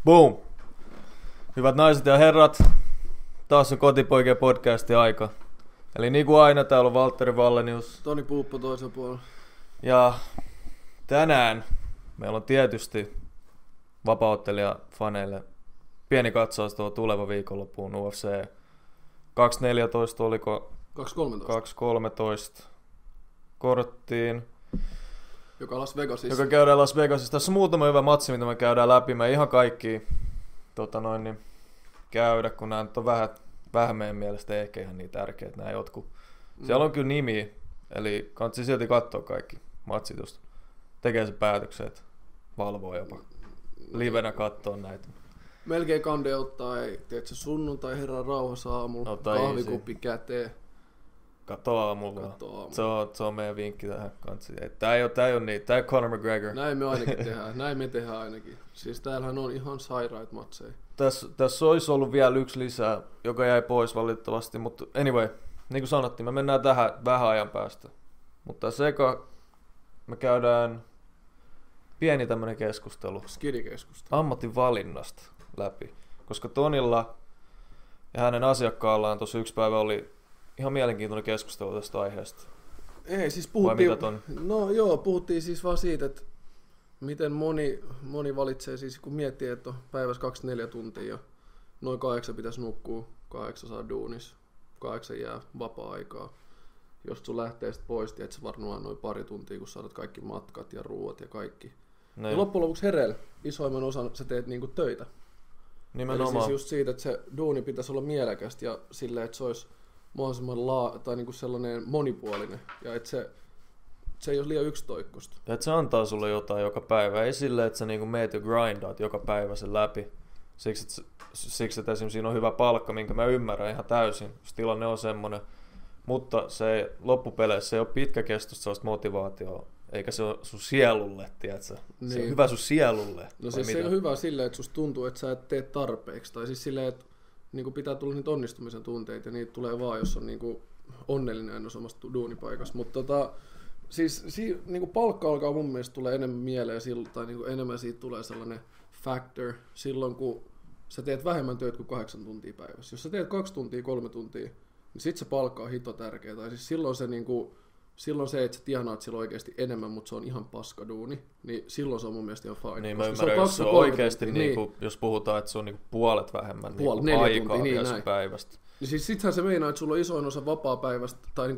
Boom! Hyvät naiset ja herrat, taas on Kotipoikien podcastin aika. Eli niin kuin aina, täällä on Valtteri Vallenius. Toni Puuppo toisella puolella. Ja tänään meillä on tietysti vapaaottelijafaneille pieni katsaus tuo tuleva viikonloppuun UFC 214, oliko? 213. 213 korttiin. Joka käydään Las Vegasissa. Tässä on muutama hyvä matsi, mitä me käydään läpi. Me ei ihan kaikki käydä, kun nämä nyt on vähän meidän mielestä ehkä ihan niin tärkeät nämä jotkut. Siellä on kyllä nimi, eli kannattaa silti katsoa kaikki matsit, jos tekee se päätöksen, että valvoo jopa livenä katsoa näitä. Melkein kande ottaa, ei tiedätkö, sunnuntai herran rauhassa aamulla, kahvikuppi käteen. Katso aamulla. Se on meidän vinkki tähän kanssa. Tää ei ole niin. Tää ei ole Conor McGregor. Näin me tehdään ainakin. Siis täällähän on ihan sairaat matseja. Tässä olisi ollut vielä yksi lisää, joka jäi pois valitettavasti. Mutta anyway, niin kuin sanottiin, me mennään tähän vähän ajan päästä. Mutta seka me käydään pieni tämmönen keskustelu. Skidikeskustelu. Ammatinvalinnasta läpi. Koska Tonilla ja hänen asiakkaallaan tuossa yksi päivä oli ihan mielenkiintoinen keskustelu tästä aiheesta. Ei, siis puhuttiin siis vaan siitä, että miten moni valitsee, siis kun miettii, että on päivässä 24 tuntia ja noin 8 pitäisi nukkua, 8 saa duunis, 8 jää vapaa-aikaa. Jos sun lähtee sit pois, et sä varmaan noin pari tuntia, kun saat kaikki matkat ja ruuat ja kaikki. Näin. Ja loppujen lopuksi hereillä isoimman osan sä teet niinku töitä. Nimenomaan. Eli siis just siitä, että se duuni pitäisi olla mielekästä ja silleen, että se olisi mahdollisimman niinku sellainen monipuolinen ja että se ei ole liian yksitoikkoista. Ja että se antaa sulle jotain joka päivä. Ei silleen, että sä niinku meet ja grindaat joka päivä sen läpi. Siksi, että esimerkiksi siinä on hyvä palkka, minkä mä ymmärrän ihan täysin, jos tilanne on semmoinen. Mutta se loppupeleissä ei ole pitkäkestoista sellaista motivaatiota, eikä se ole sun sielulle, tiedätkö? Niin. Se on hyvä sun sielulle. No siis se on hyvä silleen, että susta tuntuu, että sä et tee tarpeeksi. Tai siis silleen, että niin pitää tulla niitä onnistumisen tunteita ja niitä tulee vaan, jos on niin onnellinen omasta duunipaikassa. Mutta siis niin palkka alkaa mun mielestä tulee enemmän mieleen tai niin enemmän siitä tulee sellainen factor silloin, kun sä teet vähemmän työt kuin 8 tuntia päivässä. Jos sä teet 2 tuntia, 3 tuntia, niin sit se palkka on hito tärkeä. Tai siis silloin se, että sä tienaat sillä oikeasti enemmän, mutta se on ihan paskaduuni, niin silloin se on mun mielestä ihan fine. Niin mä ymmärrän, jos se on oikeasti, niin jos puhutaan, että se on niinku puolet vähemmän aikaa vielä päivästä. Niin siis sittenhän se meinaa, että sulla on isoin osa vapaa-päivästä, tai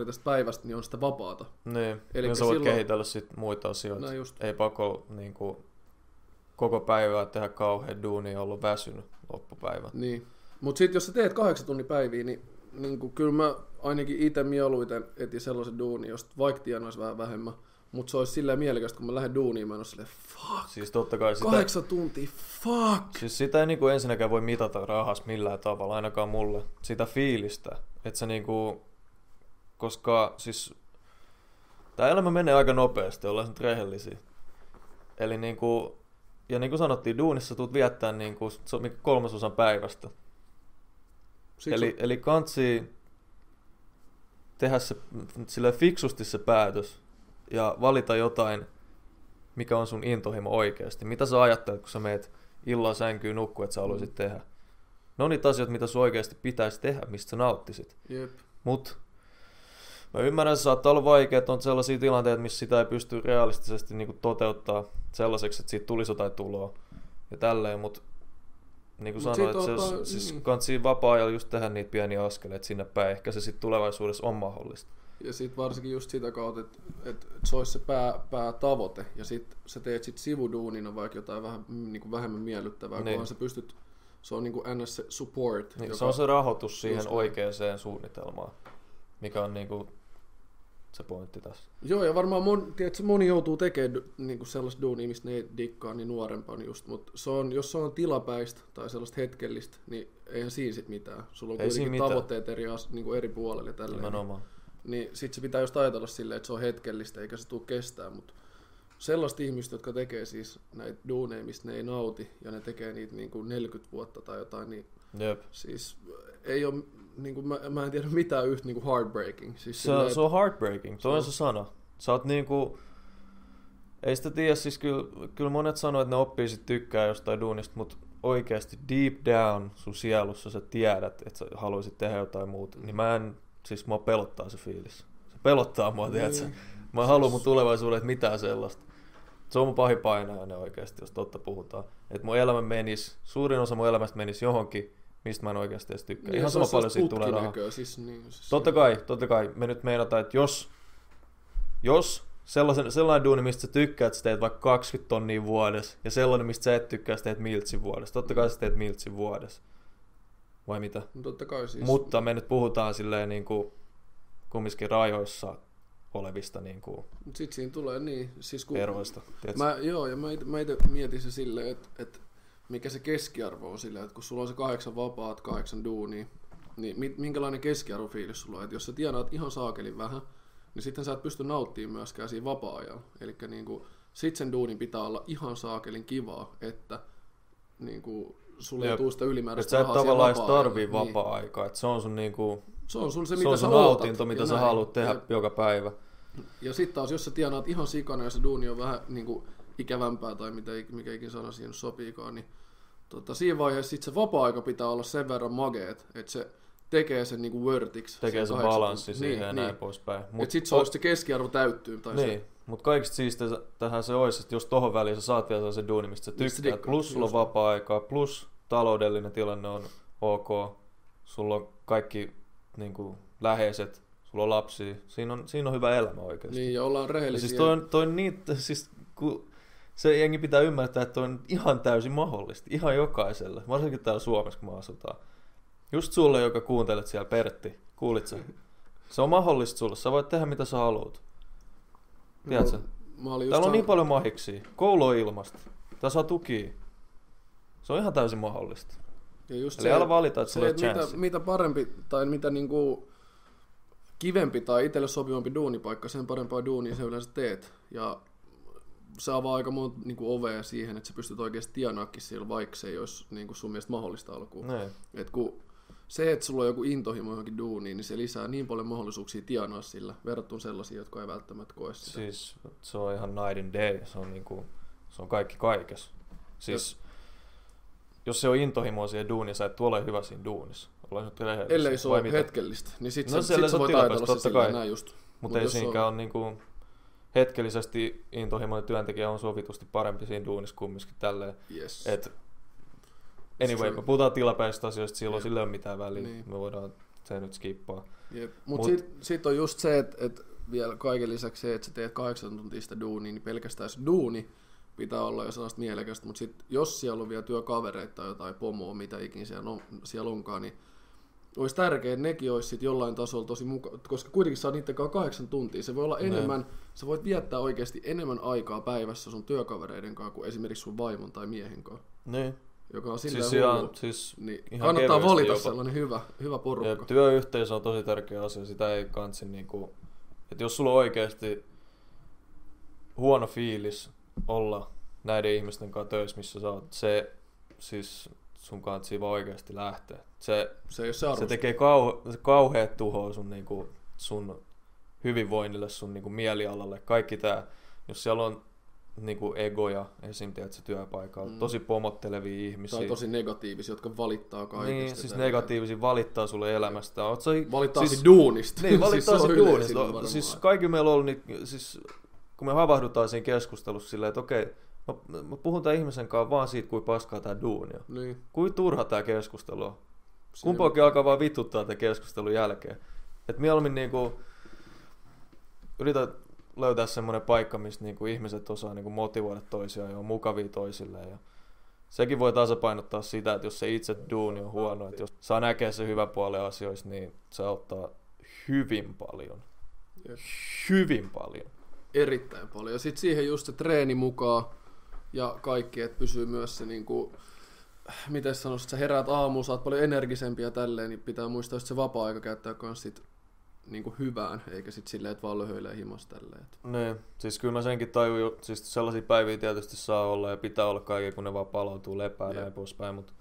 tästä päivästä, niin on sitä vapaata. Niin, ja sä voit kehitellä sit muita asioita. Ei pakko niinku koko päivää tehdä kauhean duunia ja ollut väsynyt loppupäivän. Niin, mutta sitten jos sä teet 8 tunnin päiviä, niin kyllä mä ainakin itse mieluiten etin sellaisen duunin, josta vaikka tienaisi vähän vähemmän, mutta se olisi silleen mielekästä, kun mä lähden duuniin, mä en ole silleen, fuck, siis totta kai 8 tuntia, fuck. Siis sitä ei niinku ensinnäkään voi mitata rahassa millään tavalla, ainakaan mulle, sitä fiilistä, että se niinku, koska siis tää elämä menee aika nopeasti, ollaan nyt rehellisiä. Eli niinku, ja niin kuin sanottiin, duunissa tulet viettää niinku 3/3 päivästä. Eli kantsii tehdä se fiksusti se päätös ja valita jotain, mikä on sun intohimo oikeasti. Mitä sä ajattelet, kun sä meet illalla sänkyyn nukkuu, että sä haluaisit tehdä? Ne on niitä asioita, mitä sun oikeasti pitäisi tehdä, mistä sä nauttisit. Jep. Mut mä ymmärrän, että se saattaa olla vaikea, että on sellaisia tilanteita, missä sitä ei pysty realistisesti niinku toteuttaa sellaiseksi, että siitä tulisi jotain tuloa ja tälleen, mutta niin kuin sanoin, että siis kannattaa vapaa-ajalla just tehdä niitä pieniä askeleita sinne päin. Ehkä se sitten tulevaisuudessa on mahdollista. Ja sitten varsinkin just sitä kautta, että se olisi se päätavoite. Ja sitten sä teet sit sivuduunina vaikka jotain vähän niin vähemmän miellyttävää, niin. Kunhan sä pystyt, se on niin kuin NS support. Niin, se on se rahoitus siihen oikeaan suunnitelmaan, mikä on niin kuin se pointti tässä. Joo, ja varmaan moni joutuu tekemään niinku sellaista duunia, mistä ne ei dikkaa niin nuorempana just, mutta jos se on tilapäistä tai sellaista hetkellistä, niin eihän siinä sit mitään. Sulla on kuitenkin tavoitteet niinku eri puolelle tälleen. Niin sit se pitää just ajatella silleen, että se on hetkellistä eikä se tule kestää, mutta sellaiset ihmiset, jotka tekee siis näitä duuneja, mistä ne ei nauti ja ne tekee niitä niinku 40 vuotta tai jotain, niin Jep. Siis ei ole niinku, mä en tiedä mitään yhtä niinku heartbreaking. Siis se on heartbreaking, toi on se sana. Sä oot niinku, Ei sitä tiedä, siis kyllä monet sanoo, että ne oppii sit tykkää jostain duunista, mutta oikeasti deep down sun sielussa sä tiedät, että sä haluaisit tehdä jotain muuta. Niin mua pelottaa se fiilis. Se pelottaa mua, tiedätkö? Mä en halua mun tulevaisuudelle mitään sellaista. Se on mun pahin painajainen oikeasti, jos totta puhutaan. Että mun elämä suurin osa mun elämästä menisi johonkin, mistä mä en oikeasti edes tykkää. Niin, ihan sama paljon siitä tulee rahaa. Siis, totta kai. Me nyt meinataan, että jos sellainen duuni, mistä sä tykkäät, sä teet vaikka 20 tonnia vuodessa, ja sellainen, mistä sä et tykkää, sä teet miltsin vuodessa. Totta kai sä teet miltsin vuodessa. Vai mitä? No, totta kai siis. Mutta me nyt puhutaan silleen niinku kumminkin rajoissa olevista niinku sitten siinä tulee niin, siis eroista. Mä itse mietin se silleen, että mikä se keskiarvo on silleen, että kun sulla on se 8 vapaat, 8 duunia, niin minkälainen keskiarvofiilis sulla on, että jos sä tienaat ihan saakelin vähän, niin sitten sä et pysty nauttimaan myöskään siinä vapaa-ajalla. Eli niinku, sit sen duunin pitää olla ihan saakelin kivaa, että niinku, sulle ei tuu sitä ylimääräistä rahaa siihen vapaa-aikaan. Sä et tavallaan tarvii vapaa-aikaa, että se on sun niinku, se on sun se, mitä sä nautinto, mitä sä haluat tehdä joka päivä. Ja sitten taas, jos sä tienaat ihan sikana ja se duuni on vähän niinku ikävämpää tai mikä ikin sana siihen sopiikaan, niin siinä vaiheessa sit se vapaa-aika pitää olla sen verran mageet, että se tekee sen niinku worthiksi. Tekee sen balanssi siihen ja näin poispäin. Että sit se keskiarvo täyttyy. Tai niin, mutta kaikista siistiä tähän se olisi, että jos tohon väliin sä saat vielä sellaisen duuni, mistä sä tykkäät, plus sulla on vapaa-aikaa, plus taloudellinen tilanne on ok, sulla on kaikki niinku läheiset, sulla on lapsia, siinä on hyvä elämä oikeasti. Niin, ja ollaan rehellisiä. Ja siis toi niin, siis kun se jengi pitää ymmärtää, että toi on ihan täysin mahdollista, ihan jokaiselle, varsinkin täällä Suomessa, kun me asutaan. Just sulle, joka kuuntelet siellä, Pertti, kuulit sä? Se on mahdollista sulle, sä voit tehdä mitä sä haluat. Tiedätkö? Täällä on niin paljon mahiksia, koulu on ilmasta, tää saa tukia. Se on ihan täysin mahdollista. Ja just eli älä valita, että sulla on chanssi. Mitä parempi tai mitä niinku kivempi tai itselle sopivampi duunipaikka, sen parempaa duunia sä yleensä teet. Ja se avaa aika monta niinku ovea siihen, että sä pystyt oikeasti tienaakin sillä, vaikka se ei olisi niinku sun mielestä mahdollista alkuun. Et kun se, että sulla on joku intohimo johonkin duuniin, niin se lisää niin paljon mahdollisuuksia tienaa sillä, verrattuna sellaisia, jotka ei välttämättä koe sitä. Siis se on ihan night and day, se on kaikki kaikessa. Siis jos se on intohimoa siihen duuniin, sä et ole hyvä siinä duunissa. Ollaan nyt rehellisiä. Ellei se ole hetkellistä, niin sit no, sä voit ajatella se silleen näin just. Mutta ei siinäkään ole niinku hetkellisesti intohimoinen työntekijä on sovitusti parempi siinä duunissa kumminkin tälleen. Yes. Anyway, me puhutaan tilapäisistä asioista, silloin sillä ei ole mitään väliä. Niin. Me voidaan se nyt skippaa. Mutta sit on just se, että vielä kaiken lisäksi se, että sä teet 8 tuntista duunia, niin pelkästään se duuni pitää olla jo sellaista mielekästä. Mutta sitten jos siellä on vielä työkavereita tai jotain pomoa, mitä ikin siellä onkaan, niin olisi tärkeää, että nekin olisi sit jollain tasolla tosi mukaan, koska kuitenkin saa niiden kanssa 8 tuntia. Se voi olla enemmän, sä voit viettää oikeasti enemmän aikaa päivässä sun työkavereiden kanssa kuin esimerkiksi sun vaimon tai miehen kanssa. Niin. Joka on silleen hullu, niin kannattaa valita jopa sellainen hyvä porukka. Ja työyhteisö on tosi tärkeä asia, sitä ei kansi niinku, että jos sulla on oikeasti huono fiilis olla näiden ihmisten kanssa töissä, missä sä oot, se siis sun kanssa vaan oikeasti lähtee. Se tekee kauheat tuhoa sun hyvinvoinnille, sun niinku mielialalle, kaikki tää. Jos siellä on niinku egoja esim. Tiedätkö, työpaikalla, tosi pomottelevia ihmisiä. Tai tosi negatiivisia, jotka valittaa kaikesta. Niin, siis negatiivisia valittaa sulle elämästä. Valittaa siis duunista. Niin, valittaa siis duunista. Siis kaikki meillä on ollut, siis kun me havahdutaan siinä keskustelussa silleen, että okei, mä puhun tämän ihmisen kanssa vaan siitä, kuin paskaa tää duuni on. Niin. Kuin turha tää keskustelu on. Kumpaakin alkaa vaan vituttaa tämän keskustelun jälkeen. Et mieluummin niinku yritä löytää semmoinen paikka, missä niinku ihmiset osaa niinku motivoida toisiaan ja on mukavia toisilleen. Ja sekin voi tasapainottaa sitä, että jos se itse duuni on huono, että jos saa näkee se hyvä puoli asioissa, niin se auttaa hyvin paljon. Jep. Hyvin paljon. Erittäin paljon. Ja sitten siihen just se treeni mukaan ja kaikki, että pysyy myös se niinku, miten sanoisit, sä heräät aamuun, sä oot paljon energisempi ja tälleen, niin pitää muistaa, että se vapaa-aika käyttää kans sit niinku hyvään, eikä sit silleen, että vaan löhöilee himas tälleen. Niin, siis kyllä mä senkin tajun, siis sellaisia päiviä tietysti saa olla ja pitää olla kaiken, kun ne vaan palautuu lepää ja näin poispäin, mutta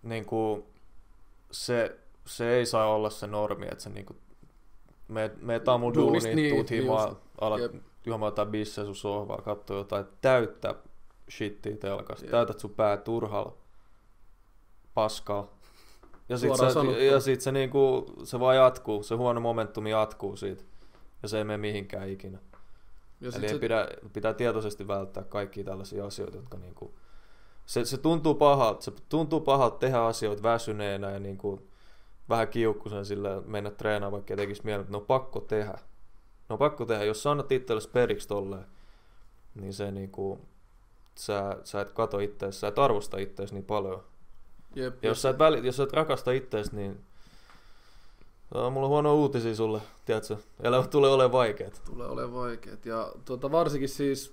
niinku, se ei saa olla se normi, että sä niinku meet aamulla duuniin, tuut himaa, alat juomaan jotain bisseä sun sohvaa, katsoo jotain täyttä shittiä telkasta, täytät sun pää turhalla paskaa. Ja sit se, niinku, se vaan jatkuu, se huono momentumi jatkuu siitä. Ja se ei mene mihinkään ikinä. Eli pitää tietoisesti välttää kaikkia tällaisia asioita, jotka niinku... Se tuntuu pahalta tehdä asioita väsyneenä ja niinku vähän kiukkuisen sillä mennä treenaamaan, vaikka ei tekisi mieleen, mutta ne on pakko tehdä. Ne on pakko tehdä. Jos sä annat itsellesi periksi tolleen, niin se niinku... Sä et kato ittees, sä et arvosta ittees niin paljon. Jep, jos sä et rakasta ittees, niin mulla on huono uutisia sulle, tiedätkö? Elämä tulee olemaan vaikeet. Tulee olemaan vaikeet. Ja varsinkin siis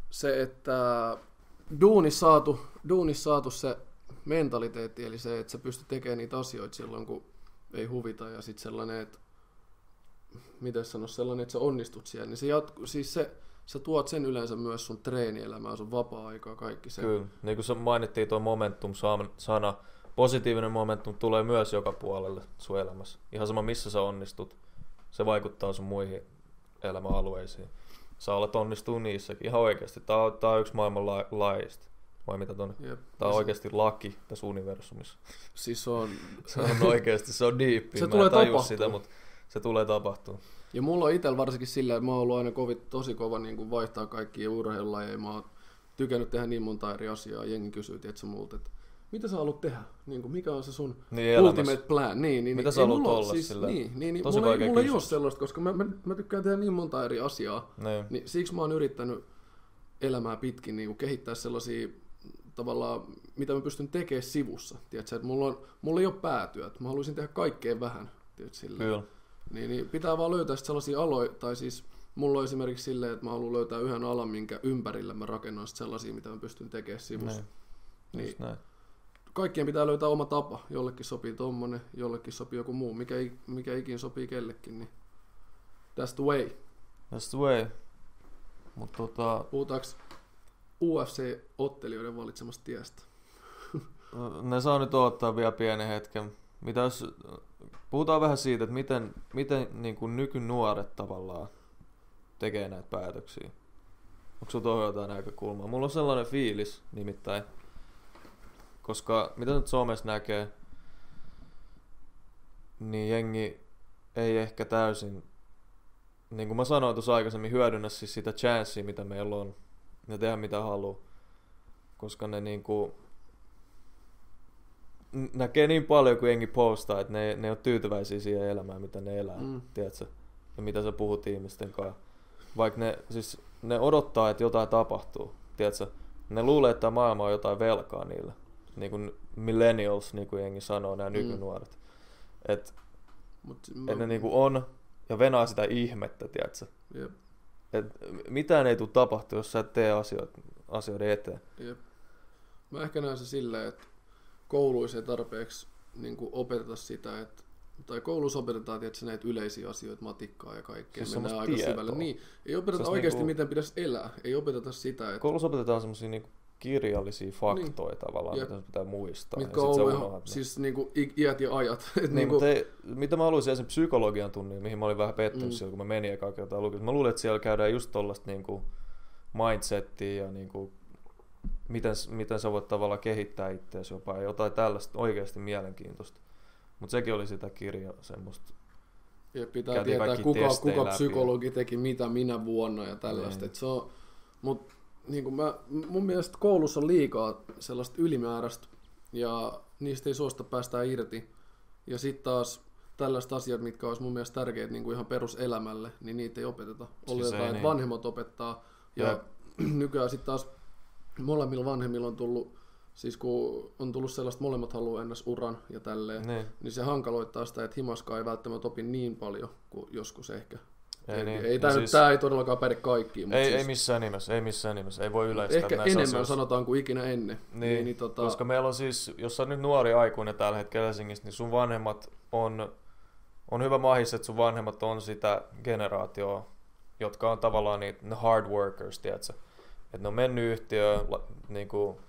se, että duunissa saatu se mentaliteetti, eli se, että sä pystyt tekemään niitä asioita silloin, kun ei huvita, ja sitten sellainen, että miten sanoisi, sellainen, että sä onnistut siellä, niin se jatkuu, siis sä tuot sen yleensä myös sun treenielämään, sun vapaa-aikaa, kaikki se. Kyllä, niin kuin mainittiin tuo momentum-sana, positiivinen momentum tulee myös joka puolelle sun elämässä. Ihan sama missä sä onnistut, se vaikuttaa sun muihin elämäalueisiin. Sä olet onnistuu niissäkin, ihan oikeasti. Tää on yksi maailman laajista. Vai mitä tonne? Tää on oikeasti laki tässä universumissa. Siis se on oikeasti, se on diippi. Se tulee tapahtua. Sitä, mutta se tulee tapahtua. Ja mulla on itsellä varsinkin sillä, että mä oon ollut aina tosi kova niin kuin vaihtaa kaikkia urheilulajeja. Mä oon tykännyt tehdä niin monta eri asiaa. Jengi kysyy tietysti multa, että mitä sä haluat tehdä? Niin kuin, mikä on se sun ultimate plan? Mitä sä haluat olla siis, sillä? Mulla ei ole sellaista, koska mä tykkään tehdä niin monta eri asiaa. Niin siksi mä oon yrittänyt elämää pitkin niin kuin kehittää sellaisia tavallaan, mitä mä pystyn tekemään sivussa. Tiedätkö, että mulla ei ole päätyöt. Mä haluaisin tehdä kaikkeen vähän. Kyllä. Niin pitää vaan löytää sellaisia aloja, tai siis mulla on esimerkiksi silleen, että mä haluan löytää yhden alan, minkä ympärillä mä rakennan sellaisia, mitä mä pystyn tekemään sivussa. Niin, kaikkien pitää löytää oma tapa. Jollekin sopii tommonen, jollekin sopii joku muu. Mikä ikin sopii kellekin, niin that's the way. That's the way. Puhutaanko UFC-ottelijoiden valitsemasta tiestä? Ne saa nyt odottaa vielä pienen hetken. Puhutaan vähän siitä, että miten niin kuin nykynuoret tavallaan tekee näitä päätöksiä. Onko sinulla tuohon jotain näkökulmaa? Mulla on sellainen fiilis nimittäin, koska mitä nyt Suomessa näkee, niin jengi ei ehkä täysin, niin kuin mä sanoin tuossa aikaisemmin, hyödynnä siis sitä chancea, mitä meillä on, ja tehdä mitä haluaa, koska ne niinku näkee niin paljon, kun jengi postaa, että ne ei ole tyytyväisiä siihen elämään, mitä ne elää, tiedätkö? Ja mitä sä puhut ihmisten kanssa. Vaikka ne odottaa, että jotain tapahtuu, tiedätkö? Ne luulee, että maailma on jotain velkaa niille. Niin kuin millennials, niin kuin jengi sanoo, nämä nykynuoret. Että ne niin kuin on ja venaa sitä ihmettä, tiedätkö? Jep. Et mitään ei tule tapahtua, jos sä et tee asioiden eteen. Jep. Mä ehkä näen se silleen, että kouluissa ei tarpeeksi niin kuin opeteta sitä, tai koulussa opetetaan tietysti näitä yleisiä asioita, matikkaa ja kaikkea. Siis mennään aika syvälle. Niin, ei opeteta siis oikeasti, miten pitäisi elää. Ei opeteta sitä, että... Koulussa opetetaan semmosia niinku kirjallisia faktoja tavallaan, mitä pitää muistaa. Mitkä on ollut siis niinku iät ja ajat. Mitä mä haluaisin esimerkiksi psykologian tunnin, mihin mä olin vähän pettynyt silloin, kun mä menin ekaa kertaa lukemaan. Mä luulen, että siellä käydään just tollaista niinku mindsettiä ja niinku miten sä voit tavallaan kehittää itseäsi jopa ja jotain tällaista oikeasti mielenkiintoista. Mutta sekin oli sitä kirjaa semmoista. Ja pitää tietää, kuka psykologi teki mitä minä vuonna ja tällaista. Mutta niin mun mielestä koulussa on liikaa sellaista ylimääräistä ja niistä ei suosta päästä irti. Ja sitten taas tällaiset asiat, mitkä olisi mun mielestä tärkeitä niin kuin ihan peruselämälle, niin niitä ei opeteta. Oletetaan, että vanhemmat opettaa. Ja nykyään sitten taas molemmilla vanhemmilla on tullut, siis kun on tullut sellaista, molemmat haluaa ennäs uran ja tälleen, niin se hankaloittaa sitä, että himaskaan ei välttämättä opi niin paljon kuin joskus ehkä. Tämä ei todellakaan päde kaikkiin. Ei missään nimessä, ei voi yleistää ehkä näissä enemmän asioissa. Sanotaan kuin ikinä ennen. Koska meillä on siis, jos sä oot nyt nuori aikuinen tällä hetkellä Helsingissä, niin sun vanhemmat on hyvä mahis, että sun vanhemmat on sitä generaatioa, jotka on tavallaan niitä hard workers, tiedätkö? Että ne on mennyt yhtiöön, niinku,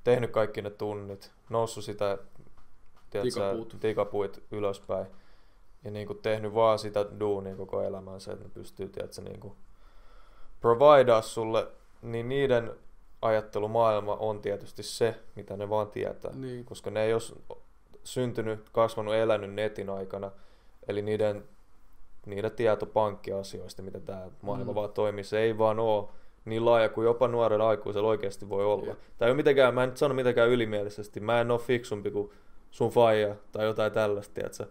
tehnyt kaikki ne tunnit, noussut sitä tikapuit ylöspäin ja niinku tehnyt vaan sitä duunia koko elämänsä, että ne pystyy, tiedätkö, niinku providea sulle, niin niiden ajattelumaailma on tietysti se, mitä ne vaan tietää. Niin. Koska ne ei ole syntynyt, kasvanut, elänyt netin aikana. Eli niiden tieto pankkiasioista, mitä tämä maailma vaan toimii, se ei vaan ole niin laaja kuin jopa nuorella aikuisella oikeasti voi olla. Yeah. Tämä ei ole mitenkään, mä en nyt sano mitenkään ylimielisesti, mä en ole fiksumpi kuin sun faija tai jotain tällaista, tiedätkö?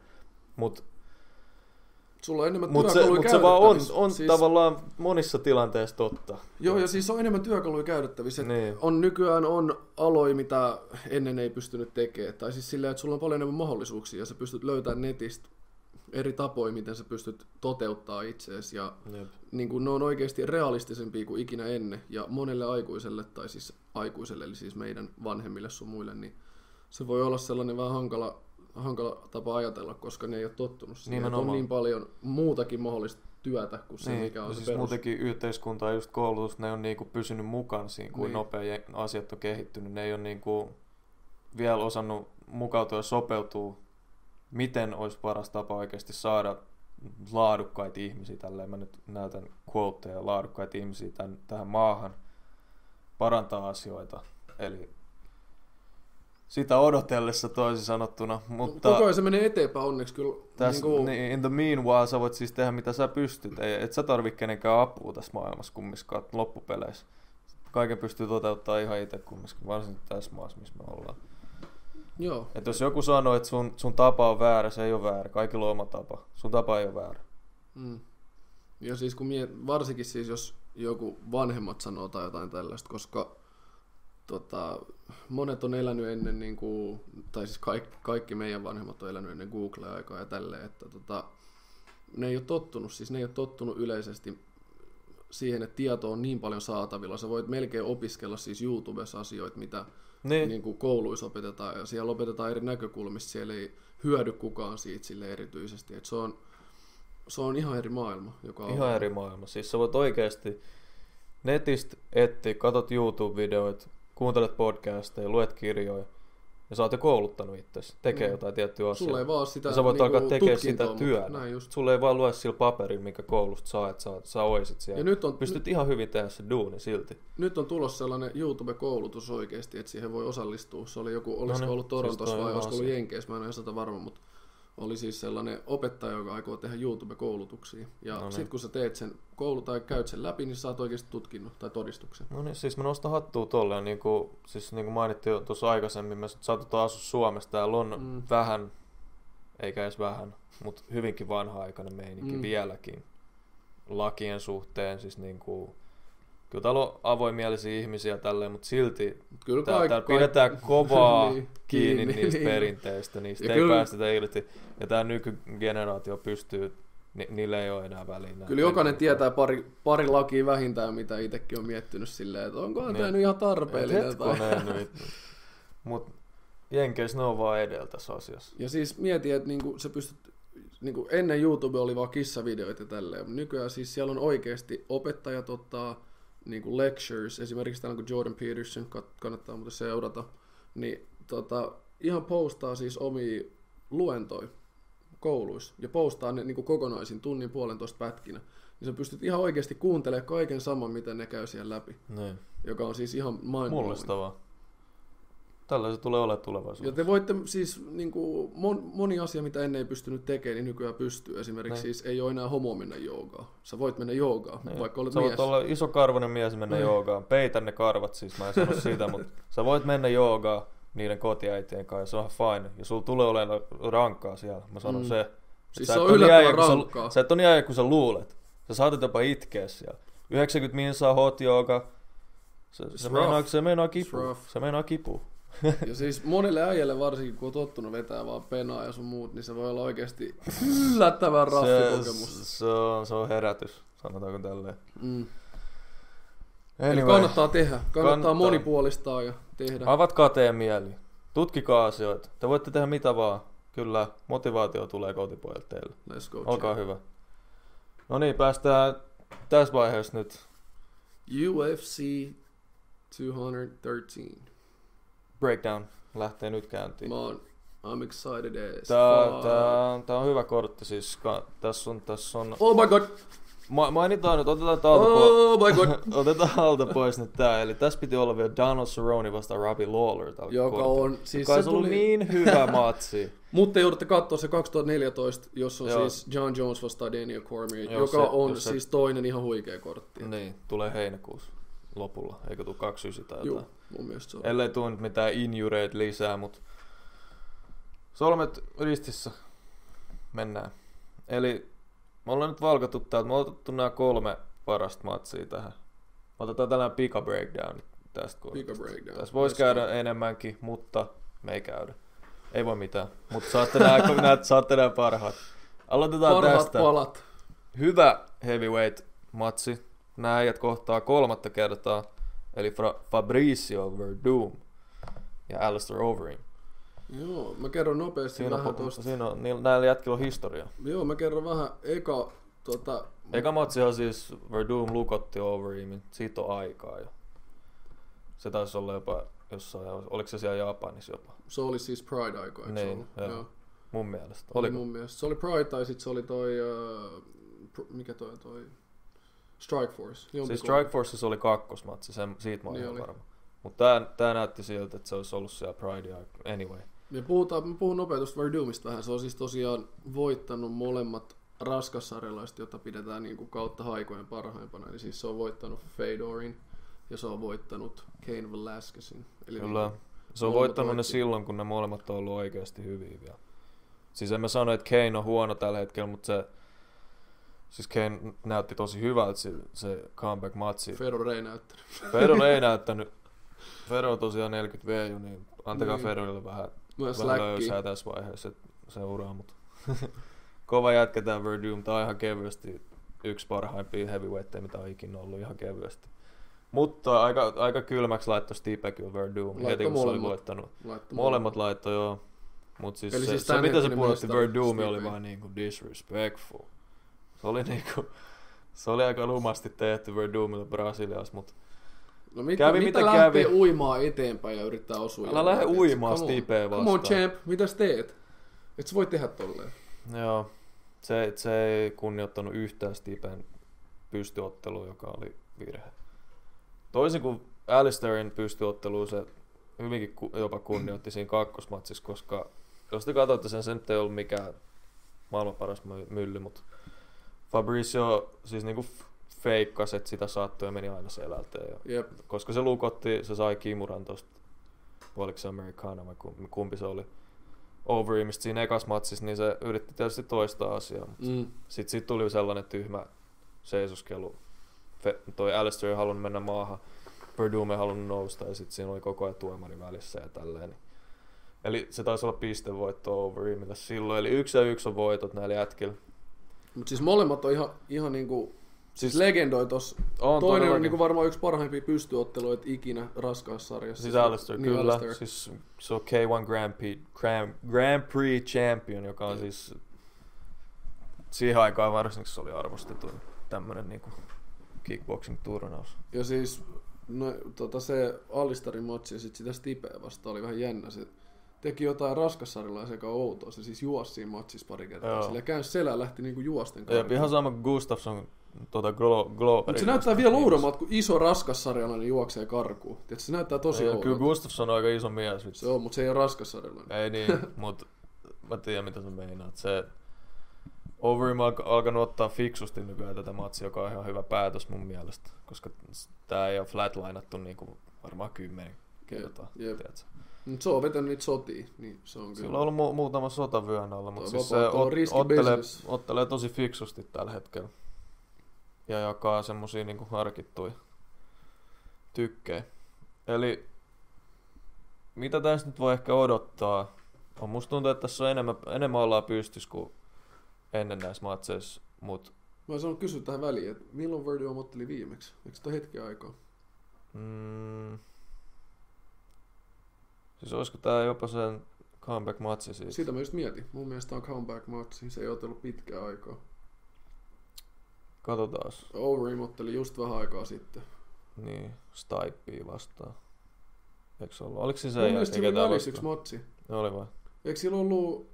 Sulla on enemmän työkaluja mutta se vaan on siis tavallaan monissa tilanteissa totta. Joo, ja siis on enemmän työkaluja käytettävissä. Niin. Nykyään on aloja, mitä ennen ei pystynyt tekemään. Tai siis silleen, että sulla on paljon enemmän mahdollisuuksia ja sä pystyt löytämään netistä eri tapoja, miten sä pystyt toteuttaa itseäsi. Ja niin kun ne on oikeasti realistisempia kuin ikinä ennen. Ja monelle aikuiselle, tai siis aikuiselle, eli siis meidän vanhemmille sun muille, niin se voi olla sellainen vähän hankala tapa ajatella, koska ne ei ole tottunut siihen. On niin paljon muutakin mahdollista työtä kuin se, mikä on se siis muutenkin yhteiskunta ja just koulutus, ne on niinku pysynyt mukana siinä, kuin nopea asiat on kehittynyt. Ne ei ole niinku vielä osannut mukautua ja sopeutua, miten olisi paras tapa oikeasti saada laadukkaita ihmisiä, tälleen mä nyt näytän quoteja, laadukkaita ihmisiä tähän maahan, parantaa asioita. Eli sitä odotellessa toisin sanottuna. Mutta koko ajan se menee eteenpäin onneksi kyllä. Niin in the meanwhile sä voit siis tehdä mitä sä pystyt. Et sä tarvitse kenenkään apua tässä maailmassa kummiskaan loppupeleissä. Kaiken pystyy toteuttaa ihan itse kumminkin, varsinkin tässä maassa, missä me ollaan. Joo. Et jos joku sanoo, että sun tapa on väärä, se ei ole väärä. Kaikilla on oma tapa. Sun tapa ei ole väärä. Ja siis kun varsinkin siis jos joku vanhemmat sanoo tai jotain tällaista, koska monet on elänyt ennen, niin kuin, tai siis kaikki meidän vanhemmat on elänyt ennen Google-aikaa ja tälleen, että ne ei ole tottunut yleisesti siihen, että tieto on niin paljon saatavilla. Sä voit melkein opiskella siis YouTubessa asioita, mitä niin kuin kouluissa opetetaan, ja siellä opetetaan eri näkökulmista, siellä ei hyödy kukaan siitä sille erityisesti, että se on ihan eri maailma. Ihan eri maailma, siis sä voit oikeasti netistä etsiä, katot YouTube-videoita, kuuntelet podcasteja, luet kirjoja ja sä oot jo kouluttanut itsesi, tekee jotain tiettyä asiaa. Sulla ei vaan sitä ja sä voit niinku alkaa tekemään sitä työtä. Sulla ei vaan lue sillä paperilla, minkä koulusta saa, että sä oisit siellä. Pystyt ihan hyvin tehdä se duuni silti. Nyt on tulossa sellainen YouTube-koulutus oikeasti, että siihen voi osallistua. Se oli olisiko ollut Torontossa vai olisiko ollut Jenkeissä, mä en ole sitä varma, mutta oli siis sellainen opettaja, joka aikoo tehdä YouTube-koulutuksia. Ja sit kun sä teet sen tai käyt sen läpi, niin saat oikeasti tutkinnon tai todistuksen. No niin, siis mä nostan hattua tolleen, niin kuin mainittiin jo tuossa aikaisemmin, me satutaan asua Suomessa, täällä on vähän, eikä edes vähän, mutta hyvinkin vanha-aikainen meininki vieläkin lakien suhteen, siis niinku kyllä täällä on avoimielisiä ihmisiä tälleen, mutta silti täällä pidetään kovaa kiinni niistä perinteistä, niistä ei päästetä irti. Ja tämä nykygeneraatio pystyy, niille ei ole enää väliä. Kyllä jokainen tietää pari lakia vähintään, mitä itsekin on miettinyt silleen, että onkohan tämä nyt ihan tarpeellinen. Mutta Jenkeissä ne on vaan edellä tässä asiassa. Ja siis mieti, että niinku sä pystyt, niinku ennen YouTube oli vaan kissavideoita ja tälleen, mutta nykyään siis siellä on oikeasti opettajat ottaa niinku lectures, esimerkiksi täällä kun Jordan Peterson, kannattaa muuten seurata, niin ihan postaa siis omia luentoja kouluissa ja postaa ne niinku kokonaisin tunnin 1,5 pätkinä. Niin sä pystyt ihan oikeasti kuuntelemaan kaiken saman, mitä ne käy siellä läpi. Niin. Joka on siis ihan mullistavaa. Tällä se tulee olemaan tulevaisuudessa. Ja te voitte siis, niin moni asia, mitä ennen ei pystynyt tekemään, niin nykyään pystyy. Esimerkiksi siis ei ole enää homo mennä joogaan. Sä voit mennä joogaan, vaikka olet mies. Sä voit olla isokarvoinen mies mennä joogaan. Peitä ne karvat siis, mä en sano sitä, mutta sä voit mennä joogaan niiden kotiäitien kanssa, ja se on fine. Ja sulla tulee olemaan rankkaa siellä, mä sanon se. Siis se on yllättävän rankkaa. Sä et ole niin äijä, kun sä luulet. Sä saatat jopa itkeä siellä. 90 minsaa hot jooga. Se meinaa kipua. Ja siis monelle äijälle varsinkin, kun on tottunut vetää vaan penaa ja sun muut, niin se voi olla oikeasti yllättävän raffikokemus. Se on herätys, sanotaanko tälleen. Eli kannattaa tehdä, kannattaa monipuolistaa ja tehdä. Avatkaa teidän mieli, tutkikaa asioita, te voitte tehdä mitä vaan. Kyllä, motivaatio tulee kotipojalta teille. Let's go. Olkaa hyvä. No niin, päästään tässä vaiheessa nyt. UFC 213. Breakdown lähtee nyt käyntiin. I'm excited as Tää on hyvä kortti siis. Tässä on oh my god! Mainitaan nyt, otetaan alta pois nyt tää. Eli tässä piti olla vielä Donald Cerrone vastaan Robbie Lawler. Joka on, siis se tuli ollut niin hyvä matsi. Mutta joudutte katsoa se 2014, jos on siis John Jones vastaan Daniel Cormier, joka on siis toinen ihan huikea kortti. Niin, tulee heinäkuussa lopulla, eikö tule 29 tai jotain. Joo, mun mielestä se on. Ellei tule nyt mitään injureita lisää, mutta solmet ristissä mennään. Eli me ollaan nyt valkattu täältä, me ollaan otettu nämä 3 parasta matsia tähän. Me otetaan tällainen pika breakdown tästä. Pika breakdown. Tässä voisi käydä enemmänkin, mutta me ei käydä. Ei voi mitään, mutta saatte nämä parhaat. Aloitetaan parhaat tästä. Palat. Hyvä heavyweight-matsi. Nämä äijät kohtaa 3. kertaa, eli Fabricio Verdum ja Alistair Overeem. Joo, mä kerron nopeasti vähän tosta. Siinä on, näillä jätkillä on historia. Joo, mä kerron vähän Eka matsihan siis Verdum lukotti Overeemin, siitä on aikaa jo. Se taisi olla jopa jossain, oliko se siellä Japanissa jopa? Se oli siis Pride-aikoja, eikö niin, se ollut? Joo. Mun mielestä. Oliko? Mun mielestä. Se oli Pride tai sit se oli toi, mikä toi Strike Force. Siis Strike Force oli kakkosmatsi, siitä mä oon ihan varma. Mutta tää näytti siltä, että se olisi ollut siellä Pride anyway. Me puhun nopeasti Verdumista vähän. Se on siis tosiaan voittanut molemmat raskassarjalaiset, jota pidetään niin kuin kautta haikojen parhaimpana. Eli siis se on voittanut Fedorin ja se on voittanut Cain Velasquezin. Eli kyllä. Se on voittanut ne silloin, kun ne molemmat on ollut oikeasti hyviä vielä. Siis en mä sano, että Cain on huono tällä hetkellä, mutta siis Cain näytti tosi hyvältä se comeback-matsi. Fedor ei näyttänyt. Fedor on tosiaan 40 VJ, niin antakaa niin. Fedorille vähän löysää tässä vaiheessa se uraa, mutta kova jätkä tää Verdum. Tää on ihan kevyesti yksi parhaimpia heavyweighttejä, mitä on ikinä ollut ihan kevyesti. Mutta aika kylmäksi laittoi Stipe kyllä Verdum. Heti kun se oli voittanut. Molemmat laittoi joo. Mut siis se mitä se puolusti Verdum oli vaan niinku disrespectful. Se oli aika lumasti tehty Verdumille Brasiliassa, mutta mitä lähtee uimaan eteenpäin ja yrittää osua? Älä lähde uimaan Stipeä vastaan. Come on champ, mitäs teet? Et sä voi tehdä tolleen. Joo, se ei kunnioittanut yhtään Stipen pystyottelua, joka oli virhe. Toisin kuin Alistairin pystyottelua, se hyvinkin jopa kunnioitti siinä kakkosmatsissa, koska jos te katsotte sen nyt ei ollut mikään maailman paras mylly, mutta Fabricio siis niinku feikkasi, että sitä saattoi ja meni aina selältä. Koska se lukotti, se sai Kimuran tosta, oliko se Americana vai kumpi se oli, Overeemista siinä ekas matsissa, niin se yritti tietysti toista asiaa. Sitten tuli sellainen tyhmä seisoskelu. Toi Alistair ei halunnut mennä maahan, Verdum ei halunnut nousta ja sitten siinä oli koko ajan tuomari välissä ja tälleen. Eli se taisi olla pistevoitto Overeemille silloin. Eli 1-1 on voitot näillä jätkillä. Mutta siis molemmat on ihan niinku siis legendoi tossa. Toinen on niinku varmaan yksi parhaimpia pystyotteluita ikinä raskaussarjassa. Siis Alistair, niin kyllä. Alistair. Siis se on K1 Grand Prix champion, joka on siis siihen aikaan varsinkin se oli arvostettu tämmönen niinku kickboxing-turnaus. Ja siis se Alistairin matsi ja sit sitä Stipeä vastaan oli vähän jännä. Se teki jotain raskassarjalaisia, joka on outoa. Se siis juosi siinä matsissa pari kertaa. Sillä käänsi selää, lähti niinku juosten karkuun. Ihan sama kuin Gustafsson Gloverin. Mutta se näyttää vielä oudommat, kun iso raskassarjalainen juoksee karkuun. Tiedätkö, se näyttää tosi oudolta. Kyllä Gustafsson on aika iso mies. Se on, mutta se ei ole raskassarjalainen. Ei niin, mutta mä tiedän mitä sä meinaat. Se Overeem on alkanut ottaa fiksusti nykyään tätä matsia, joka on ihan hyvä päätös mun mielestä. Koska tää ei ole flatlinattu niinku varmaan 10 kertaa. Mutta se on vetänyt niitä sotia, niin se on kyllä. Sillä on ollut muutama sota vyön alla, mutta siis se ottelee tosi fiksusti tällä hetkellä. Ja jakaa semmosia niinku harkittuja tykkejä. Eli mitä tässä nyt voi ehkä odottaa? Musta tuntuu, että tässä on enemmän ollaan pystys kuin ennen näissä matseissa, mut mä sanon kysyä tähän väliin, että milloin Verdum otteli viimeksi? Eikö sitä hetken aikaa? Siis olisiko tää jopa sen comeback-matsi siitä? Sitä mä just mietin. Mun mielestä on comeback-matsi. Se ei otellut pitkään aikaa. Katsotaan. Overeem otteli just vähän aikaa sitten. Niin, Stipea vastaan. Eikö se ollut? Oliko se mun mielestä siinä oli välissä yksi matsi. Oli vai? Eikö sillä ollut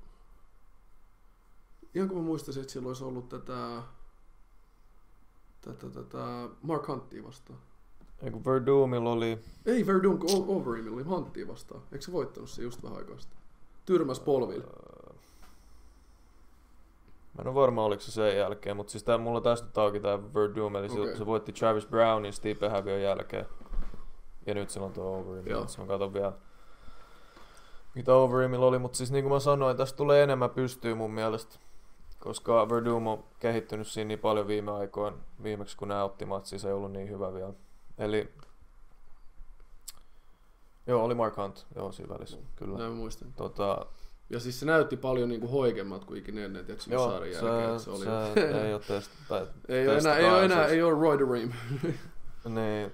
ihan kun mä muistaisin, että sillä olisi ollut tätä Mark Huntia vastaan. Eiku Verdumilla oli... Ei Verdum, kun Overeemilla oli Huntia vastaan. Eikö se voittanut se just vähän aikaa sitten? Tyrmäs polville. Mä en ole varma, oliko se sen jälkeen, mutta siis mulla tästä auki tää Verdum, eli se voitti Travis Brownin Stipe Häviön jälkeen. Ja nyt se on tuo Overeem. Mä katson vielä, mitä Overeemilla oli, mutta siis niin kuin mä sanoin, tästä tulee enemmän pystyy mun mielestä. Koska Verdum on kehittynyt siinä niin paljon viime aikoina. Viimeksi kun nää otti matsia, se ei ollut niin hyvä vielä. Eli... Joo, oli Mark Hunt. Joo, siinä välissä. Kyllä. Näin muistan. Ja siis se näytti paljon niinku hoikemmat kuin ikinä ennen, tietysti sarjan jälkeen. Se ei ole ei ole Roy the Ream. Niin.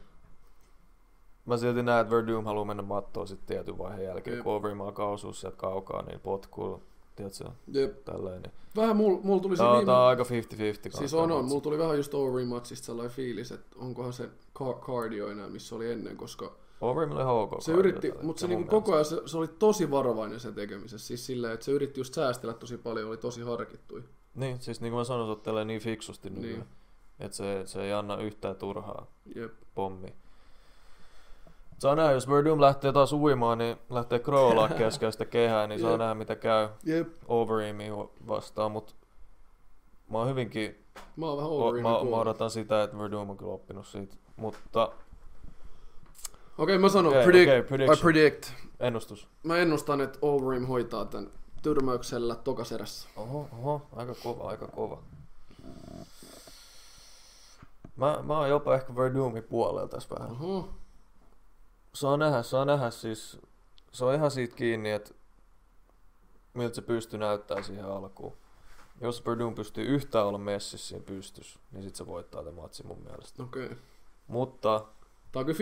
Mä silti näen, että Verdum haluaa mennä mattoon sitten tietyn vaiheen jälkeen, kun Overeem alkaa osua sieltä kaukaa, niin potkuilla. Tiedätkö? Tälleen. Niin. Vähän mulla tuli se viime... Tää on aika 50-50. Siis mulla tuli vähän just Overeem-matsista sellainen fiilis, että onkohan se cardio enää, missä oli ennen, koska... Overeem oli HK. Se yritti, mutta se niinku koko ajan se oli tosi varovainen sen tekemisessä. Siis silleen, että se yritti just säästellä tosi paljon, oli tosi harkittui. Niin, siis niin kuin mä sanoin, se ottelee niin fiksusti niin. Että se ei anna yhtään turhaa pommi. Saa nähdä, jos Verdum lähtee taas uimaan, niin lähtee kroolaa keskellä sitä kehää, niin saa nähdä mitä käy Overeemiin vastaan, mutta mä oon hyvinkin... Mä oon vähän Overeemin mä odotan sitä, että Verdum on kyllä oppinut siitä, mutta... Okei, mä sanon, predict. Ennustus. Mä ennustan, että Overeem hoitaa tän tyrmäyksellä tokaserässä. Oho, aika kova. Mä oon jopa ehkä Verdumin puolella tässä vähän. Saa nähdä siis. Se on ihan siitä kiinni, että miltä se pystyy näyttää siihen alkuun. Jos Verdum pystyy yhtään olla messissä siinä pystyssä, niin sit se voittaa tämän matsin mun mielestä. Okei. Mutta... Tää on kyllä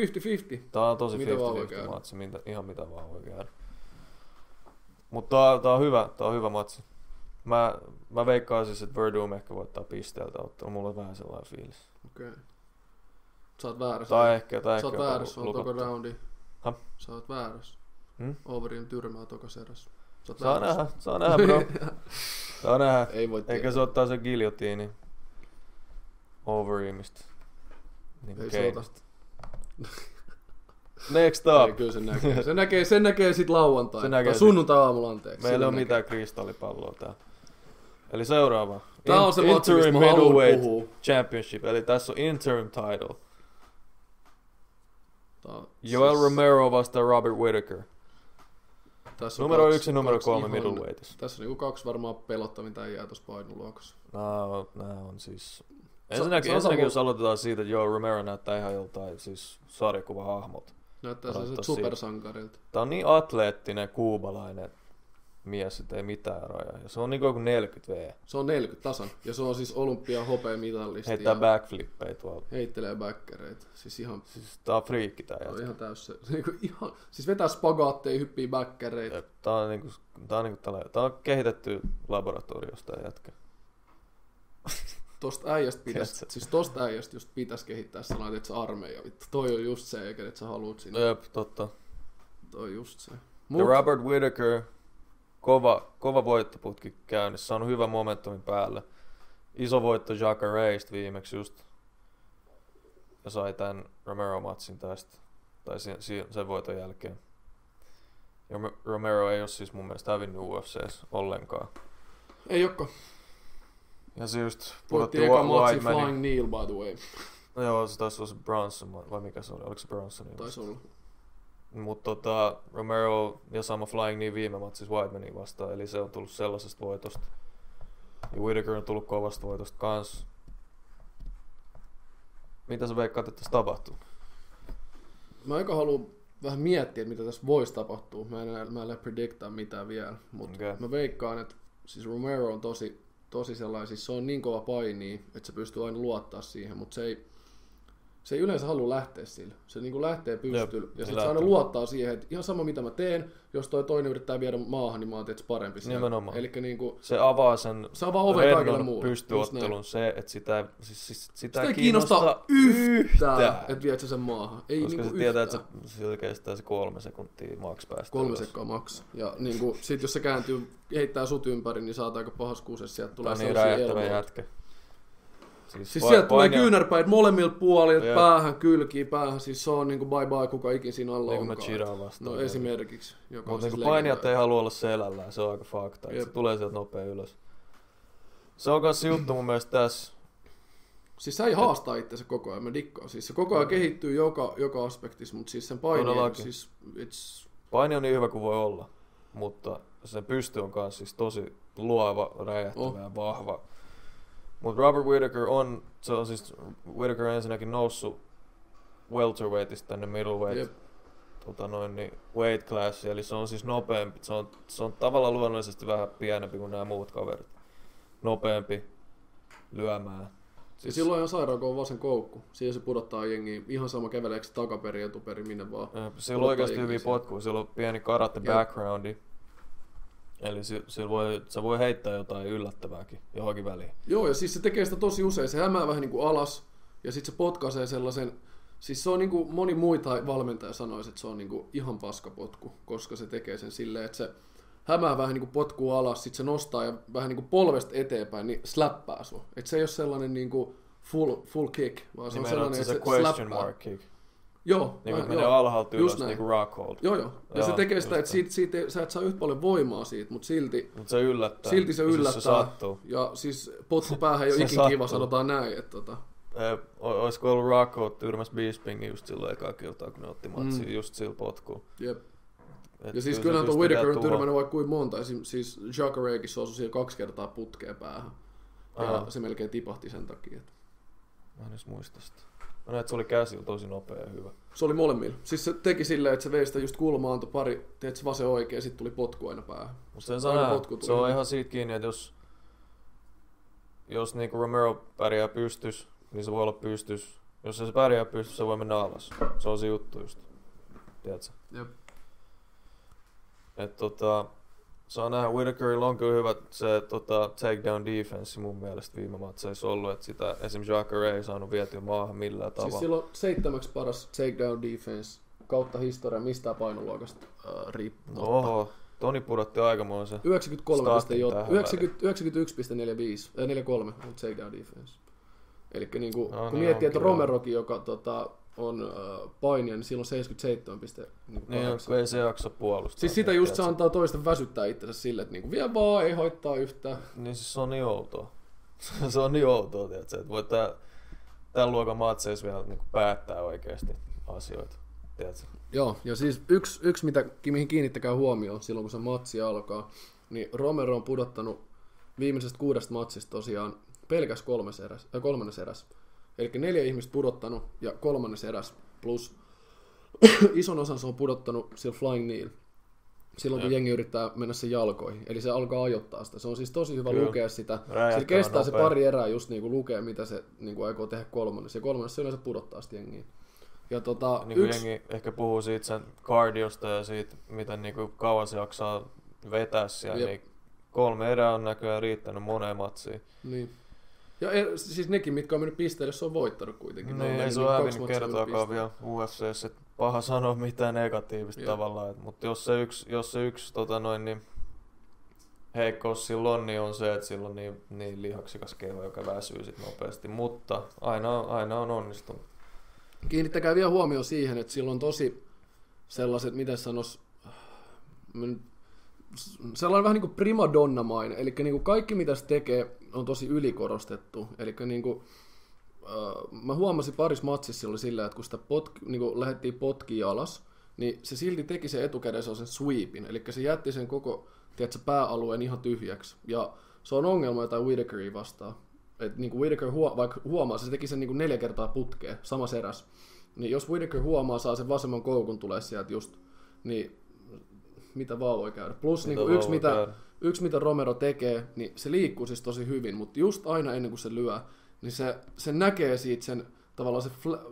50-50. Tää on tosi 50-50 matsi, ihan mitä vaan voi käydä. Mutta tää on hyvä matsi. Mä veikkaan siis, että Verdum ehkä voittaa pisteeltä ottaa. Mulla on vähän sellainen fiilis. Okei. Sä oot väärässä. Tai ehkä sä oot väärässä, on toka roundi. Sä oot väärässä. Overeem tyrmää tokas erässä. Saa nähdä bro. Saa nähdä. Ei voi eikä se ottaa sen giljotiini Overeemista. Niin ei se ota. Next up. Ei, kyllä se näkee sit lauantai. Tai sunnuntai-aamulla, anteeksi. Meillä ei ole mitään kristallipalloa täällä. Eli seuraava. Tää on se matsi, Interim Middleweight Championship. Eli tässä on interim title. Joel Romero vastaan Robert Whittaker. Numero 1 ja numero 3 middleweightissa. Tässä on niinku 2 varmaan pelottavinta jää tossa painoluokassa. Nää on siis... Ensinnäkin jos aloitetaan siitä, että Joel Romero näyttää ihan joltain siis sarjakuvahahmolta. Näyttää sellaiset supersankarilta. Tää on niin atleettinen kuubalainen mies, että ei mitään rajaa. Ja se on niinku joku 40 V. Se on 40 tasan. Ja se on siis olympia hopeamitallisti. Heittää backflippejä tuolla. Heittelee backereita. Siis ihan... Siis tää on friikki tää jätkä. Ihan täys niinku ihan... Siis vetää spagaatteja, hyppii backereita. Tää on kehitetty laboratoriosta tää jätkä. Tosta äijästä just pitäisi kehittää sellainen, että se armeija, vittu. Toi on just se, eikä että sä haluut sinne. Jep, totta. Toi just se. Ja Robert Whittaker, kova voittoputki käynnissä, saanut hyvän momentumin päälle. Iso voitto Jacareista viimeksi just. Ja sai tän Romero-matsin tästä. Tai sen voiton jälkeen. Ja Romero ei ole siis mun mielestä hävinnyt UFC:ssä ollenkaan. Ei olekaan. Ja se just pudotti eka matsi Flying Neil, by the way. No joo, se taisi olla se Bronson, vai mikä se oli? Oliko se Bronson? Taisi olla. Mutta Romero ja sama Flying Knee viime matsissa Weidmania vastaan, eli se on tullut sellaisesta voitosta. Ja Whittaker on tullut kovasta voitosta kans. Mitä sä veikkaat, että tässä tapahtuu? Mä aika haluan vähän miettiä, että mitä tässä voisi tapahtua. Mä en lähde predictaa mitään vielä, mutta mä veikkaan, että siis Romero on tosi sellainen, siis se on niin kova paini, että se pystyy aina luottaa siihen, mutta se ei yleensä halua lähteä sillä. Se niin kuin lähtee pystyllä ja sitten se aina luottaa siihen, että ihan sama mitä mä teen, jos toi toinen yrittää viedä maahan, niin mä oon tietysti parempi siellä. Nimenomaan. Elikkä niinku, se avaa sen oven kaikille muulle. Pystyottelun se, että sitä ei kiinnosta yhtään, että viet sen maahan. Ei koska niinku se tietää, että se kestää se 3 sekuntia maks päästä. 3 sekkaa maks. Ja niinku, sit jos se kääntyy, heittää sut ympäri, niin saat aika pahas kuusessa. Sieltä tulee niin räjähtävä jätkä. Siis sieltä tulee kyynärpäät molemmilta puolilta, päähän, kylkiin, päähän. Siis se on niinku bye-bye, kuka ikin siinä alla onkaan. Machidaa vastaan. No esimerkiksi. Mutta niinku painijat ei halua olla selällään, se on aika fakta. Se tulee sieltä nopea ylös. Se on kans juttu mun mielestä tässä. Siis se ei haastaa itseänsä koko ajan, mä dikkaan. Siis se koko ajan kehittyy joka aspektissa, mutta siis sen paini... Siis, paini on niin hyvä kuin voi olla, mutta sen pysty on kans siis tosi luova, räjähtävä ja vahva. Mutta Robert Whittaker on siis Whittaker on ensinnäkin noussut welterweightista tänne middleweight niin weight class, eli se on siis nopeampi. Se on tavallaan luonnollisesti vähän pienempi kuin nämä muut kaverit. Nopeampi lyömään. Siis silloin ihan sairaan, kun on vasen koukku. Siihen se pudottaa jengiä. Ihan sama käveleekö se takaperin, etuperin, minne vaan. Sillä on oikeasti hyviä potkuja. Sillä on pieni karate backgroundi. Eli se voi heittää jotain yllättävääkin johonkin väliin. Joo, ja siis se tekee sitä tosi usein. Se hämää vähän niin kuin alas, ja sitten se potkaisee sellaisen... Siis se on niin kuin moni muita valmentaja sanoisi, että se on niin kuin ihan paskapotku, koska se tekee sen silleen, että se hämää vähän niin kuin potkuu alas, sitten se nostaa ja vähän niin kuin polvesta eteenpäin, niin slappää sua. Että se ei ole sellainen niin kuin full kick, vaan se on sellainen, että se question mark kick. Joo. Niin kuin menee alhaalta ylös, niin kuin rock hold. Joo. Ja se tekee sitä, että sä et saa yhtä paljon voimaa siitä, mutta silti se yllättää. Silti se yllättää. Se sattuu. Ja siis potkupäähän ei ole ikin kiva, sanotaan näin. Että olisiko ollut rock hold tyrmäs Bispingin just silloin ekaa kiltaa, kun ne otti matsia just sillä potkuun. Jep. Ja siis kyllähän tuon Whittaker on tyrmännyt vaikka kuin monta. Siis Jacareekin osui siellä 2 kertaa putkeen päähän. Ja se melkein tipahti sen takia. Mä en edes muista sitä. Mä näin, että se oli käsillä tosi nopea ja hyvä. Se oli molemmilla. Siis se teki silleen, että se vei sitä just kulmaa, antoi pari, teet se vasen oikein ja sitten tuli potku aina päähän. Se on ihan siitä kiinni, että jos niinku Romero pärjää pystys, niin se voi olla pystys. Jos se pärjää pystys, se voi mennä alas. Se on se juttu just. Tiedätkö? Jep. Saa nähdä, Whittakerilla on kyllä hyvä se takedown defense mun mielestä viime matseissa ollut, että sitä esimerkiksi Jacare ei saanut vietyä maahan millään tavalla. Siis silloin 7. paras takedown defense kautta historia mistään painoluokasta riippuu. Oho, Toni pudotti aikamoisen 91,45 43 on takedown defense. Elikkä niinku, kun miettii, että Romerokin, joka on painija, niin silloin 77 piste. Niin, ei se jaksa puolustaa. Siis sitä just se antaa toista väsyttää itsensä sille, että niinku, vie vaan, ei haittaa yhtään. Niin siis se on niin outoa. Se on niin outoa, tiiätkö, että voi tämän luokan matseissa vielä niinku päättää oikeasti asioita. Tiiätkö? Joo, ja siis yksi mihin kiinnittäkää huomioon silloin, kun se matsi alkaa, niin Romero on pudottanut viimeisestä 6 matsista tosiaan pelkäs 3. eräs. Eli 4 ihmistä pudottanut ja 3. eräs plus ison osan se on pudottanut sillä flying kneel. Silloin kun jengi yrittää mennä sen jalkoihin. Eli se alkaa ajoittaa sitä. Se on siis tosi hyvä lukea sitä. Sillä kestää se pari erää just niinku lukea, mitä se niinku aikoo tehdä 3. Ja 3. se yleensä pudottaa sitä jengiä. Ja niin jengi ehkä puhuu siitä sen kardiosta ja siitä, miten niinku kauan se jaksaa vetää siellä. Niin 3 erää on näköjään riittänyt moneen matsiin. Niin. Ja siis nekin, mitkä on mennyt pisteelle, se on voittanut kuitenkin. No, ei se ole hävinnyt kertaakaan vielä UFC:ssä, että paha sanoa mitään negatiivista tavallaan. Mutta jos se yksi niin heikkous silloin niin on se, että silloin niin lihaksikas keho, joka väsyy sit nopeasti. Mutta aina on onnistunut. Kiinnittäkää vielä huomioon siihen, että silloin on tosi sellaiset, miten sanois, sellainen vähän niin kuin primadonnamainen, eli niin kuin kaikki mitä se tekee on tosi ylikorostettu. Eli niin kuin, mä huomasin parissa matsissa oli sillä, että kun sitä niin lähdettiin potkiin alas, niin se silti teki sen etukädessä sen sweepin, eli se jätti sen koko pääalueen ihan tyhjäksi. Ja se on ongelma jotain Whittakeria vastaan. Että niin kuin Whittaker vaikka huomaa, se teki sen niin kuin 4 kertaa putkeen, samassa eräs. Niin jos Whittaker huomaa, saa sen vasemman koukun tulee sieltä just, niin mitä vaan voi käydä. Plus niin kuin yksi mitä Romero tekee, niin se liikkuu siis tosi hyvin, mutta just aina ennen kuin se lyö, niin se näkee siitä sen, tavallaan se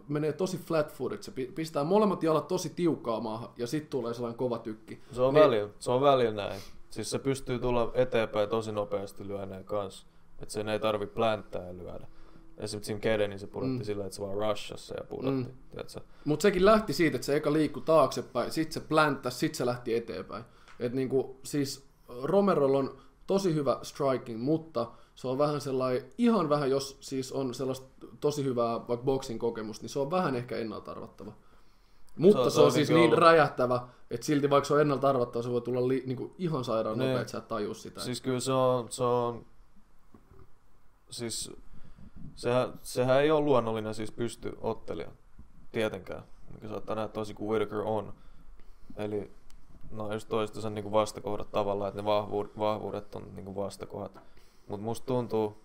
menee tosi flat footed, se pistää molemmat jalat tosi tiukkaa maahan ja sitten tulee sellainen kova tykki. Se on välillä näin. Siis se pystyy tulla eteenpäin tosi nopeasti lyöneen kanssa, että sen ei tarvitse plänttää ja lyödä. Esimerkiksi siinä Kede, niin se pudotti sillä, että se vaan rushassa ja pudotti. Mutta sekin lähti siitä, että se eka liikkui taaksepäin, sitten se plänttäsi, sitten se lähti eteenpäin. Et niinku, siis Romerolla on tosi hyvä striking, mutta Se on vähän sellainen, ihan vähän, jos siis on sellaista tosi hyvää vaikka boxing kokemusta, niin se on vähän ehkä ennalta arvattava. Mutta se on siis niin räjähtävä, että silti vaikka se on ennalta arvattava, se voi tulla niinku ihan sairaan nopea, että sä et tajua sitä. Siis kyllä se on siis sehän ei ole luonnollinen siis pystyottelija tietenkään, mikä saattaa nähdä tosi kuin Whittaker on. Eli no just toistensa niinku vastakohdat tavallaan, että ne vahvuudet on niinku vastakohdat. Mut musta tuntuu,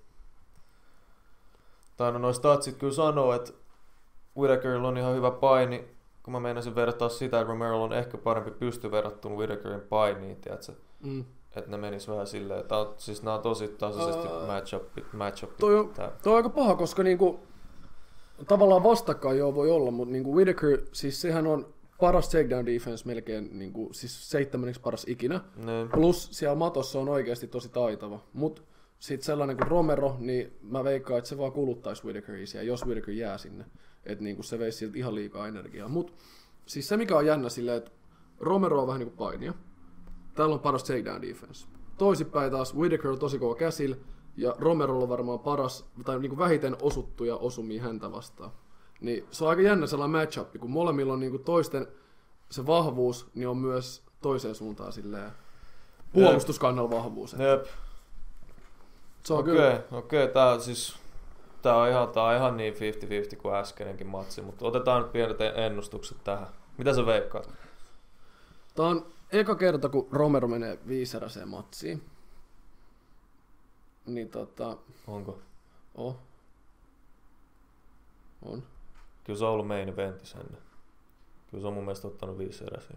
tai no noi statsit kyllä sanoo, että Whittakerilla on ihan hyvä paini, kun mä meinasin vertaa sitä, että Romero on ehkä parempi pysty verrattuna Whittakerin painiin, tiiätsä? Että ne menis vähän silleen, että siis nää on tosi tasaisesti match-up. Toi on aika paha, koska niinku, tavallaan vastakkain joo voi olla, mutta niinku Whittaker, siis sehän on paras takedown defense melkein, niinku, siis 7. paras ikinä. Ne. Plus siellä matossa on oikeasti tosi taitava. Mut sit sellainen kuin Romero, niin mä veikkaan, että se vaan kuluttaisi Whittakeria siellä, jos Whittaker jää sinne. Että niinku se veisi siltä ihan liikaa energiaa. Mut siis se mikä on jännä silleen, että Romero on vähän niinku painia. Täällä on paras takedown defense. Toisinpäin taas Whittaker on tosi kova käsillä, ja Romerolla on varmaan paras, tai niinku vähiten osuttuja osumia häntä vastaan. Niin se on aika jännä sellainen match-up, kun molemmilla on niinku toisten se vahvuus, niin on myös toiseen suuntaan silleen puolustuskannalla vahvuus. Jep. Se on kyllä. Okei, tää on ihan niin 50-50 kuin äskeinenkin matsi, mutta otetaan nyt pienet ennustukset tähän. Mitä sä veikkaat? Tää on eka kerta, kun Romero menee 5-eräseen matsiin. Niin Onko? On. Kyllä se on ollut main eventissä ennen. Kyllä se on mun mielestä ottanut 5-eräsiä.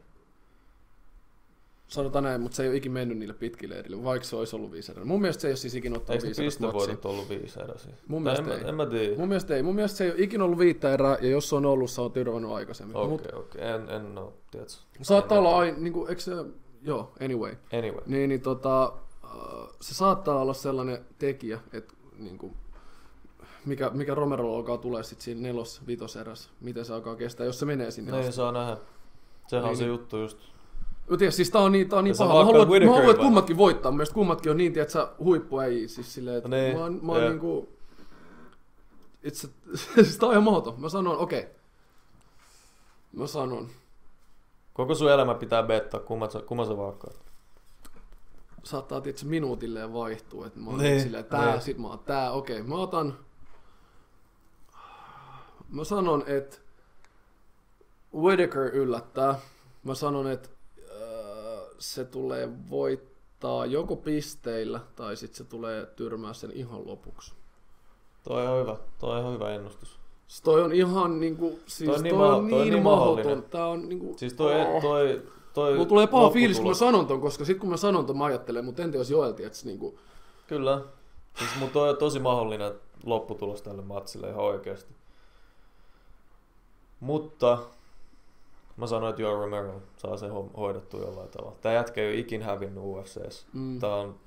Sanotaan näin, mutta se ei ole ikin mennyt niille pitkille erille, vaikka se olisi ollut 5-eräsiä. Mun mielestä se ei ole siis ikin ottanut 5-eräsiä. Eikö pistevoitot ollut 5-eräsiä? Mun mielestä ei. En mä tiedä. Mun mielestä ei. Mun mielestä se ei ole ikin ollut 5 erää, ja jos se on ollut, se on tyrvannut aikaisemmin. Okei. En oo, tiedätkö? Saattaa olla aina, niinku, eikö se, joo, anyway. Niin, se saattaa olla sellainen tekijä, että niinku, mikä Romerolla alkaa tulee sitten siinä 4-5 erässä, miten se alkaa kestää, jos se menee sinne asti. Ei saa nähdä. Sehän on se juttu just. Siis tää on niin paha. Mä haluan, että kummatkin voittaa. Mielestäni kummatkin on niin, tiedätkö, huippuäjiä. Siis silleen, että mä oon niinku... Siis tää on ihan mahdoton. Mä sanon, okei. Koko sun elämä pitää bettaa, kumman sä vaakkaat. Saattaa tietysti minuutilleen vaihtuu. Että mä oon silleen, tää, sit mä oon tää. Okei, mä sanon, että Whittaker yllättää. Mä sanon, että se tulee voittaa joko pisteillä tai sitten se tulee tyrmää sen ihan lopuksi. Toi on ihan hyvä ennustus. Toi on ihan niinku, siis toi on niin mahdoton. Tää on niinku... Siis toi mulla tulee paha fiilis, kun mä sanon ton, koska sit kun mä sanon ton, mä ajattelen, mutta entä jos Joel tiets niinku... Kyllä. Siis mun toi on tosi mahdollinen lopputulos tälle matsille ihan oikeesti. Mutta... Mä sanoin, että Joe Romero saa sen hoidettua jollain tavalla. Tää jätkä ei ole ikin hävinnyt UFC:ssä. Tää on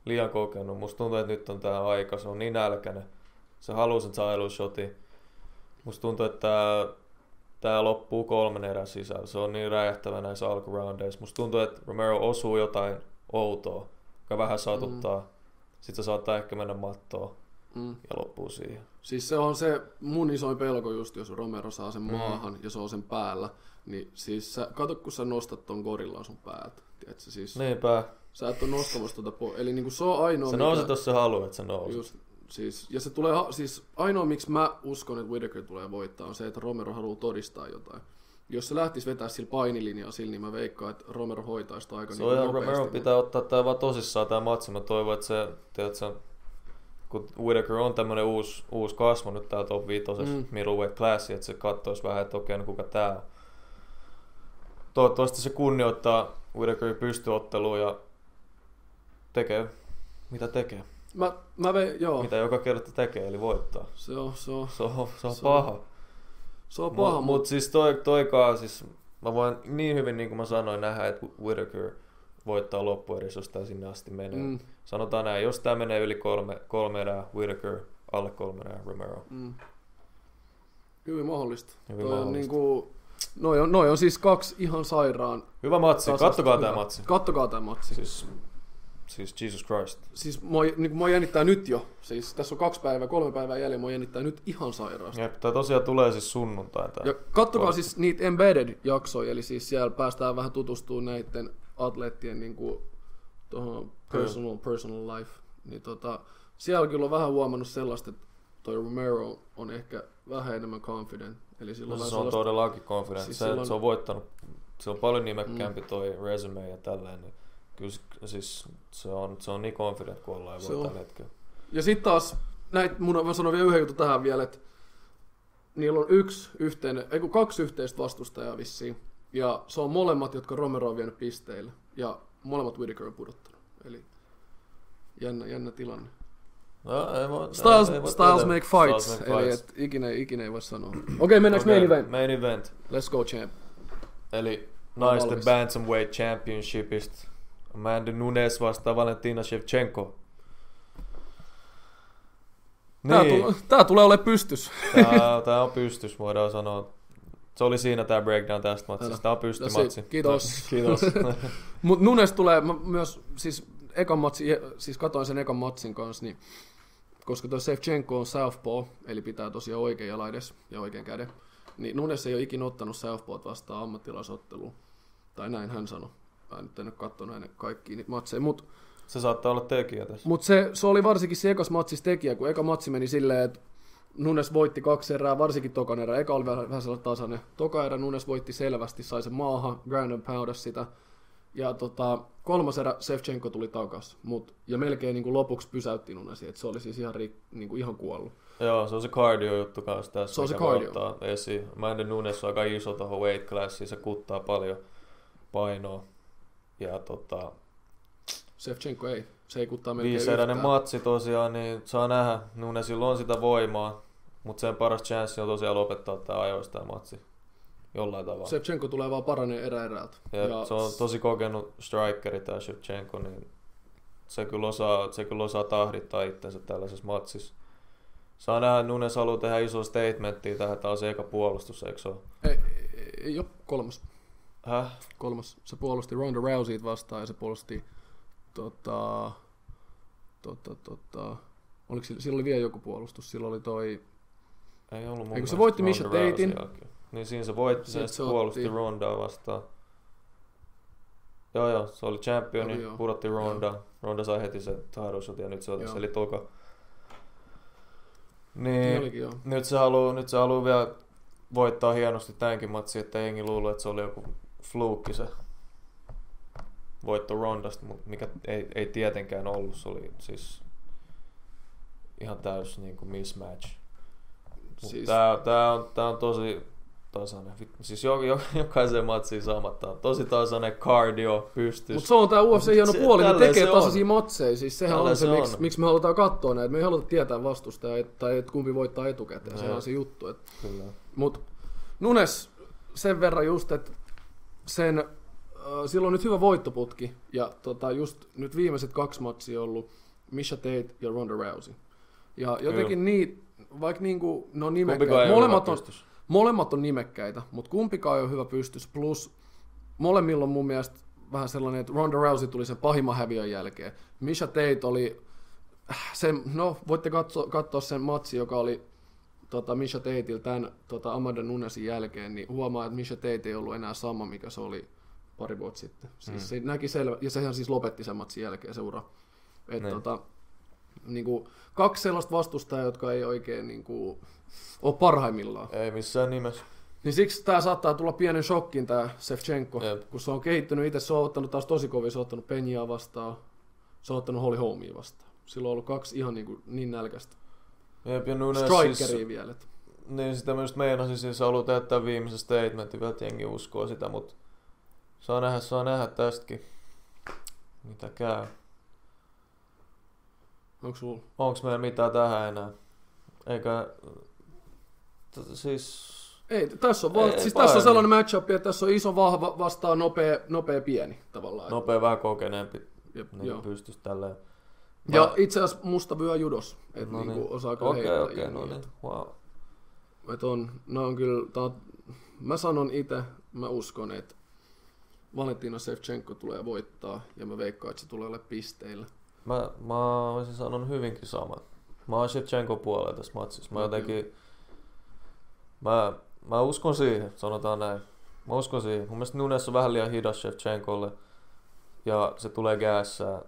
liian kokenut. Musta tuntuu, että nyt on tää aika. Se on niin nälkäinen. Se haluaa sen silent-shotin. Musta tuntuu, että tää loppuu 3 erän sisällä. Se on niin räjähtävä näissä alkuroundeissa. Musta tuntuu, että Romero osuu jotain outoa, joka vähän satuttaa. Sitten se saattaa ehkä mennä mattoon ja loppuu siihen. Siis se on se mun isoin pelko just, jos Romero saa sen maahan ja se on sen päällä. Niin siis kato, kun sä nostat ton gorillaan sun päältä. Tiedätkö, siis niinpä. Sä et ole nostamassa tuota pois. Eli niinku se on ainoa... Se nouset, jos sä haluat, että se nouset. Just, siis, ja se tulee... Siis ainoa, miksi mä uskon, että Whittaker tulee voittaa, on se, että Romero haluaa todistaa jotain. Jos se lähtisi vetää sillä painilinjaa sillä, niin mä veikkaan, että Romero hoitaisi sitä aika niin nopeasti. Romero pitää ottaa tää vaan tosissaan tää matsi. Mä toivon, että se... Tiedätkö, kun Whittaker on tämmönen uusi kasvo nyt tää top 5 middleweight classi, että se kattoisi vähän, että okei, no kuka tää on. Toivottavasti se kunnioittaa Whittakerin pystyotteluun ja tekee, mitä tekee. Joo. Mitä joka kerta tekee, eli voittaa. Se on paha. Se on paha. Mut siis toikaa, siis mä voin niin hyvin, niin kuin mä sanoin, nähdä, että Whittaker voittaa loppuerissä, jos tää sinne asti menee. Sanotaan näin, jos tää menee yli 3 erää, Whittaker, alle 3 erää, Romero. Hyvin mahdollista. Noi on siis 2 ihan sairaan. Hyvä matsi. Kattokaa tää matsi. Kattokaa tää matsi. Siis Siis Jesus Christ. Siis mua jännittää nyt jo. Siis tässä on 3 päivää jäljellä, mua jännittää nyt ihan sairaasti. Jep, tää tosiaan tulee siis sunnuntai. Ja kattokaa siis niitä Embedded-jaksoja, eli siis siellä päästään vähän tutustumaan näiden atleettien niinku tuohon personal life. Niin siellä kyllä on vähän huomannut sellaista, että toi Romero on ehkä vähän enemmän confident. Eli se on todellakin confident. Siis se on voittanut, se on paljon nimekkäämpi toi resume ja tälleen. Niin kyllä siis se on niin confident kuin ollaan voi tällä hetkellä. Ja sitten taas, mä sanon vielä yhden jutun tähän vielä, että niillä on kaksi yhteistä vastustajaa vissiin. Ja se on molemmat, jotka Romero on vienyt pisteille. Ja molemmat Whittaker on pudottanut. Eli jännä tilanne. No, Styles make fights. Eli et ikinä ei voi sanoa. Okei, mennäänkö main event? Main event. Let's go, champ. Eli naisten Bantamweight Championshipista Amanda Nunes vastaa Valentina Shevchenko. Niin. Tää tulee olemaan pystys. Tää on pystys, voidaan sanoa. Se oli siinä tää breakdown tästä matsista. Tää on pystymatsi. Kiitos. Kiitos. Mut Nunes tulee myös, siis katoin sen ekan matsin kanssa, niin koska toi Shevchenko on southpaw, eli pitää tosiaan oikein jala edes ja oikein käden, niin Nunes ei ole ikinä ottanut southpawt vastaan ammattilaisotteluun. Tai näin hän sanoi. Mä nyt en ole katsonut näin kaikkia niitä matseja, se saattaa olla tekijä tässä. Mutta se oli varsinkin se ekas matsissa tekijä, kun eka matsi meni silleen, että Nunes voitti 2 erää, varsinkin tokan erä. Eka oli vähän sellainen tasainen. Toka erä Nunes voitti selvästi, sai sen maahan, ground and poundasi sitä. Ja 3. erä Shevchenko tuli takas. Ja melkein niin kuin lopuksi pysäytti Nunesia, että se oli siis ihan kuollut. Joo, se on se cardio-juttu kanssa tässä, se on se cardio. Ottaa esiin. Amanda Nunes on aika iso tuohon weight classiin, se kuttaa paljon painoa. Ja Shevchenko ei. Se ei kuttaa melkein 5-eräinen matsi tosiaan, niin saa nähdä. Nunesilla on sitä voimaa, mutta sen paras chanssi on tosiaan lopettaa tämä ajoista tämä matsi. Jollain tavalla. Shevchenko tulee vaan paranee erältä. Ja se on tosi kokenut strikeri tämä Shevchenko, niin se kyllä osaa tahdittaa itsensä tällaisessa matsissa. Saa nähdä, että Nunes haluaa tehdä iso statementtia tähän, tämä on se eka puolustus, eikö se ole? Ei ole 3. Häh? 3. Se puolusti Ronda Rouseyt vastaan ja se puolusti oliko sillä oli vielä joku puolustus? Sillä oli toi... Ei ollut mun mielestä. Se voitti Misha Tatein. Niin siinä se voitti, se puolusti Rondaa vastaan. Joo, se oli championi, pudotti Ronda. Ronda sai heti se title shot ja nyt se otti eli toka. Niin, nyt se haluaa vielä voittaa hienosti tämänkin matsin, että jengi luulee, että se oli joku fluukki se voitto Rondasta, mikä ei tietenkään ollut. Se oli siis ihan täys niin kuin mismatch. Siis... Tää on tosi tasainen. Siis jokaisen matsiin samattaa. Tosi tasainen cardio pystys. Mutta se on tää UFC hieno puoli, ne tekee tasaisia matseja. Siis sehän on se, miksi me halutaan katsoa näitä. Me ei haluta tietää vastustajaa tai että kumpi voittaa etukäteen. Se on se juttu. Kyllä. Mut Nunes sen verran just, että sillä on nyt hyvä voittoputki. Ja just nyt viimeiset 2 matsia on ollut Misha Tate ja Ronda Rousey. Ja jotenkin niitä, vaikka niinku, ne on nimekkäitä, molemmat on nimekkäitä, mutta kumpikaan ei ole hyvä pystys. Plus molemmilla on mun mielestä vähän sellainen, että Ronda Rousey tuli sen pahimman häviön jälkeen. Misha Tate oli, voitte katsoa sen matsi, joka oli Misha Tateilla tämän Amanda Nunesin jälkeen, niin huomaa, että Misha Tate ei ollut enää sama, mikä se oli pari vuotta sitten. Siis se näki selvä, ja sehän siis lopetti sen matsin jälkeen seuraa. Niinku, 2 sellaista vastustajaa, jotka ei oikein niinku, ole parhaimmillaan. Ei missään nimessä. Niin siksi tää saattaa tulla pienen shokkin tää Shevchenko, kun se on kehittynyt itse, se on ottanut taas tosi kovin, se on ottanut Peñaa vastaan, se on ottanut Holly Holmea vastaan. Sillä on ollut 2 ihan niin nälkäistä. Jep, ja Nunes strikeria siis, vielä. Niin sitä myös meinasin, siis haluaa tehdä tämän viimeisen statementin, vielä jengi uskoo sitä, mutta saa nähdä tästäkin, mitä käy. Onks meillä mitään tähän enää? Eikä... Siis... Ei, tässä on, tässä on sellainen match-up, että tässä on iso vahva vastaan nopea pieni tavallaan. Nopea vähän kokeneempi. Niin pystyisi tälleen. Ja itse asiassa musta vyö judos. Että niinku osaa kyllä heittää. Okei, no niin, wow. On kyllä, mä sanon itse, mä uskon, että Valentina Shevchenko tulee voittaa, ja mä veikkaan, että se tulee olemaan pisteillä. Mä olisin sanonut hyvinkin sama. Mä oon Shevchenko puolella tässä matsissa. Mä jotenkin... Mä uskon siihen, sanotaan näin. Mä uskon siihen. Mun mielestä Nunes on vähän liian hidas Shevchenkolle. Ja se tulee gäässään.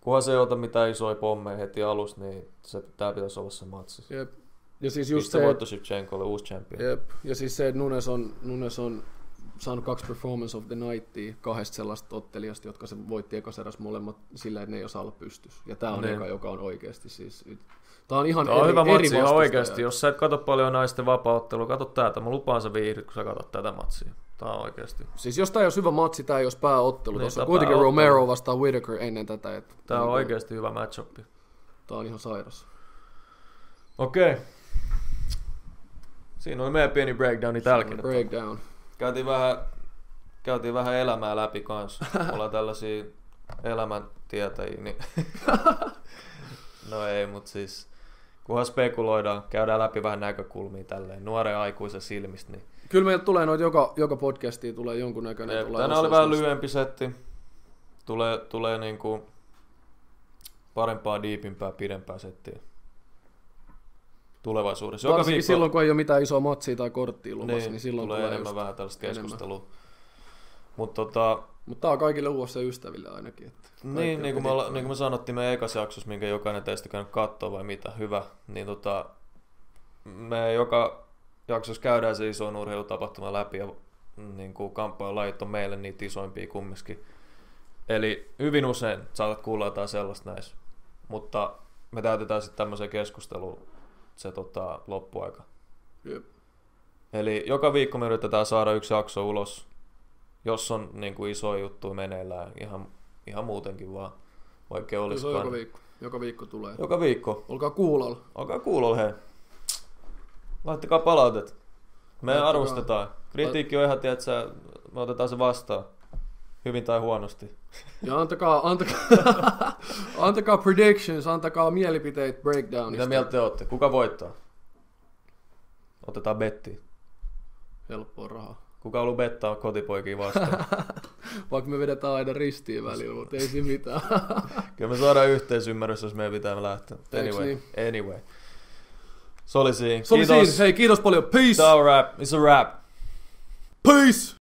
Kunhan se ei ota mitään isoja pommeja heti alussa, niin tää pitäisi olla se matsi. Jep. Ja siis just se voitto Shevchenkolle, uusi champion. Jep. Ja siis se, että Nunes on saanut 2 performance of the nightia 2 sellaista ottelijasta, jotka se voitti ekaserässä molemmat sillä, että ne ei osaa olla pystyssä. Ja tää on eka, joka on oikeasti siis... Tää on ihan eri, hyvä matsi ihan oikeasti. Jos sä et katso paljon naisten vapaa-ottelua, katso täältä. Mä lupaan sä viihdyt, kun sä katsot tätä matsia. Tää on oikeasti. Siis jos tää ei olisi hyvä matsi, tää ei olisi pääottelu. Niin, tuossa on kuitenkin Romero vastaan Whittaker ennen tätä. Että tää on oikeasti hyvä match-up. Tää on ihan sairas. Okei. Siinä oli meidän pieni breakdowni tälläkin. Breakdown. Käytiin vähän elämää läpi kanssa. Ollaan tällaisia elämäntietäjiä. Niin no ei, mutta siis kunhan spekuloidaan, käydään läpi vähän näkökulmia tälleen nuoren aikuisen silmistä. Niin... Kyllä meiltä tulee noita joka podcastiin tulee jonkunnäköinen. Tänään oli vähän lyhyempi setti. Tulee niinku parempaa, diipimpää, pidempää settiä tulevaisuudessa. Varsinkin viikko... silloin, kun ei ole mitään isoa matsia tai korttia luvassa, niin silloin tulee enemmän vähän tällaista keskustelua. Mutta tää on kaikille UFC-ystäville ainakin. Että niin kuin me sanottiin meidän ekassa jaksossa, minkä jokainen teistä käynyt kattoo vai mitä, hyvä, niin me joka jaksossa käydään se iso urheilutapahtuma läpi ja niin kuin kamppailulajit on meille niitä isoimpia kumminkin. Eli hyvin usein saatat kuulla jotain sellaista näissä, mutta me täytetään sitten tämmöiseen keskusteluun se loppuaika. Jep. Eli joka viikko me yritetään saada yksi jakso ulos, jos on niin kuin iso juttu meneillään, ihan muutenkin vaan, vaikka olisikaan. Joka viikko tulee. Joka viikko. Olkaa kuulolla. Olkaa kuulolla, hei. Laittakaa palautet. Me arvostetaan. Kritiikki on ihan, tiedätkö, me otetaan se vastaan. Hyvin tai huonosti. Ja antakaa predictions, antakaa mielipiteet breakdownista. Mitä mieltä te olette? Kuka voittaa? Otetaan bettiin. Helppoa rahaa. Kuka haluaa bettaa kotipoikia vastaan? Vaikka me vedetään aina ristiin välillä, mutta ei siinä mitään. Kyllä me saadaan yhteisymmärrys, jos meidän pitää lähteä. Anyway. Se oli siinä. Kiitos. Hei, kiitos paljon. Peace. It's a wrap. Peace.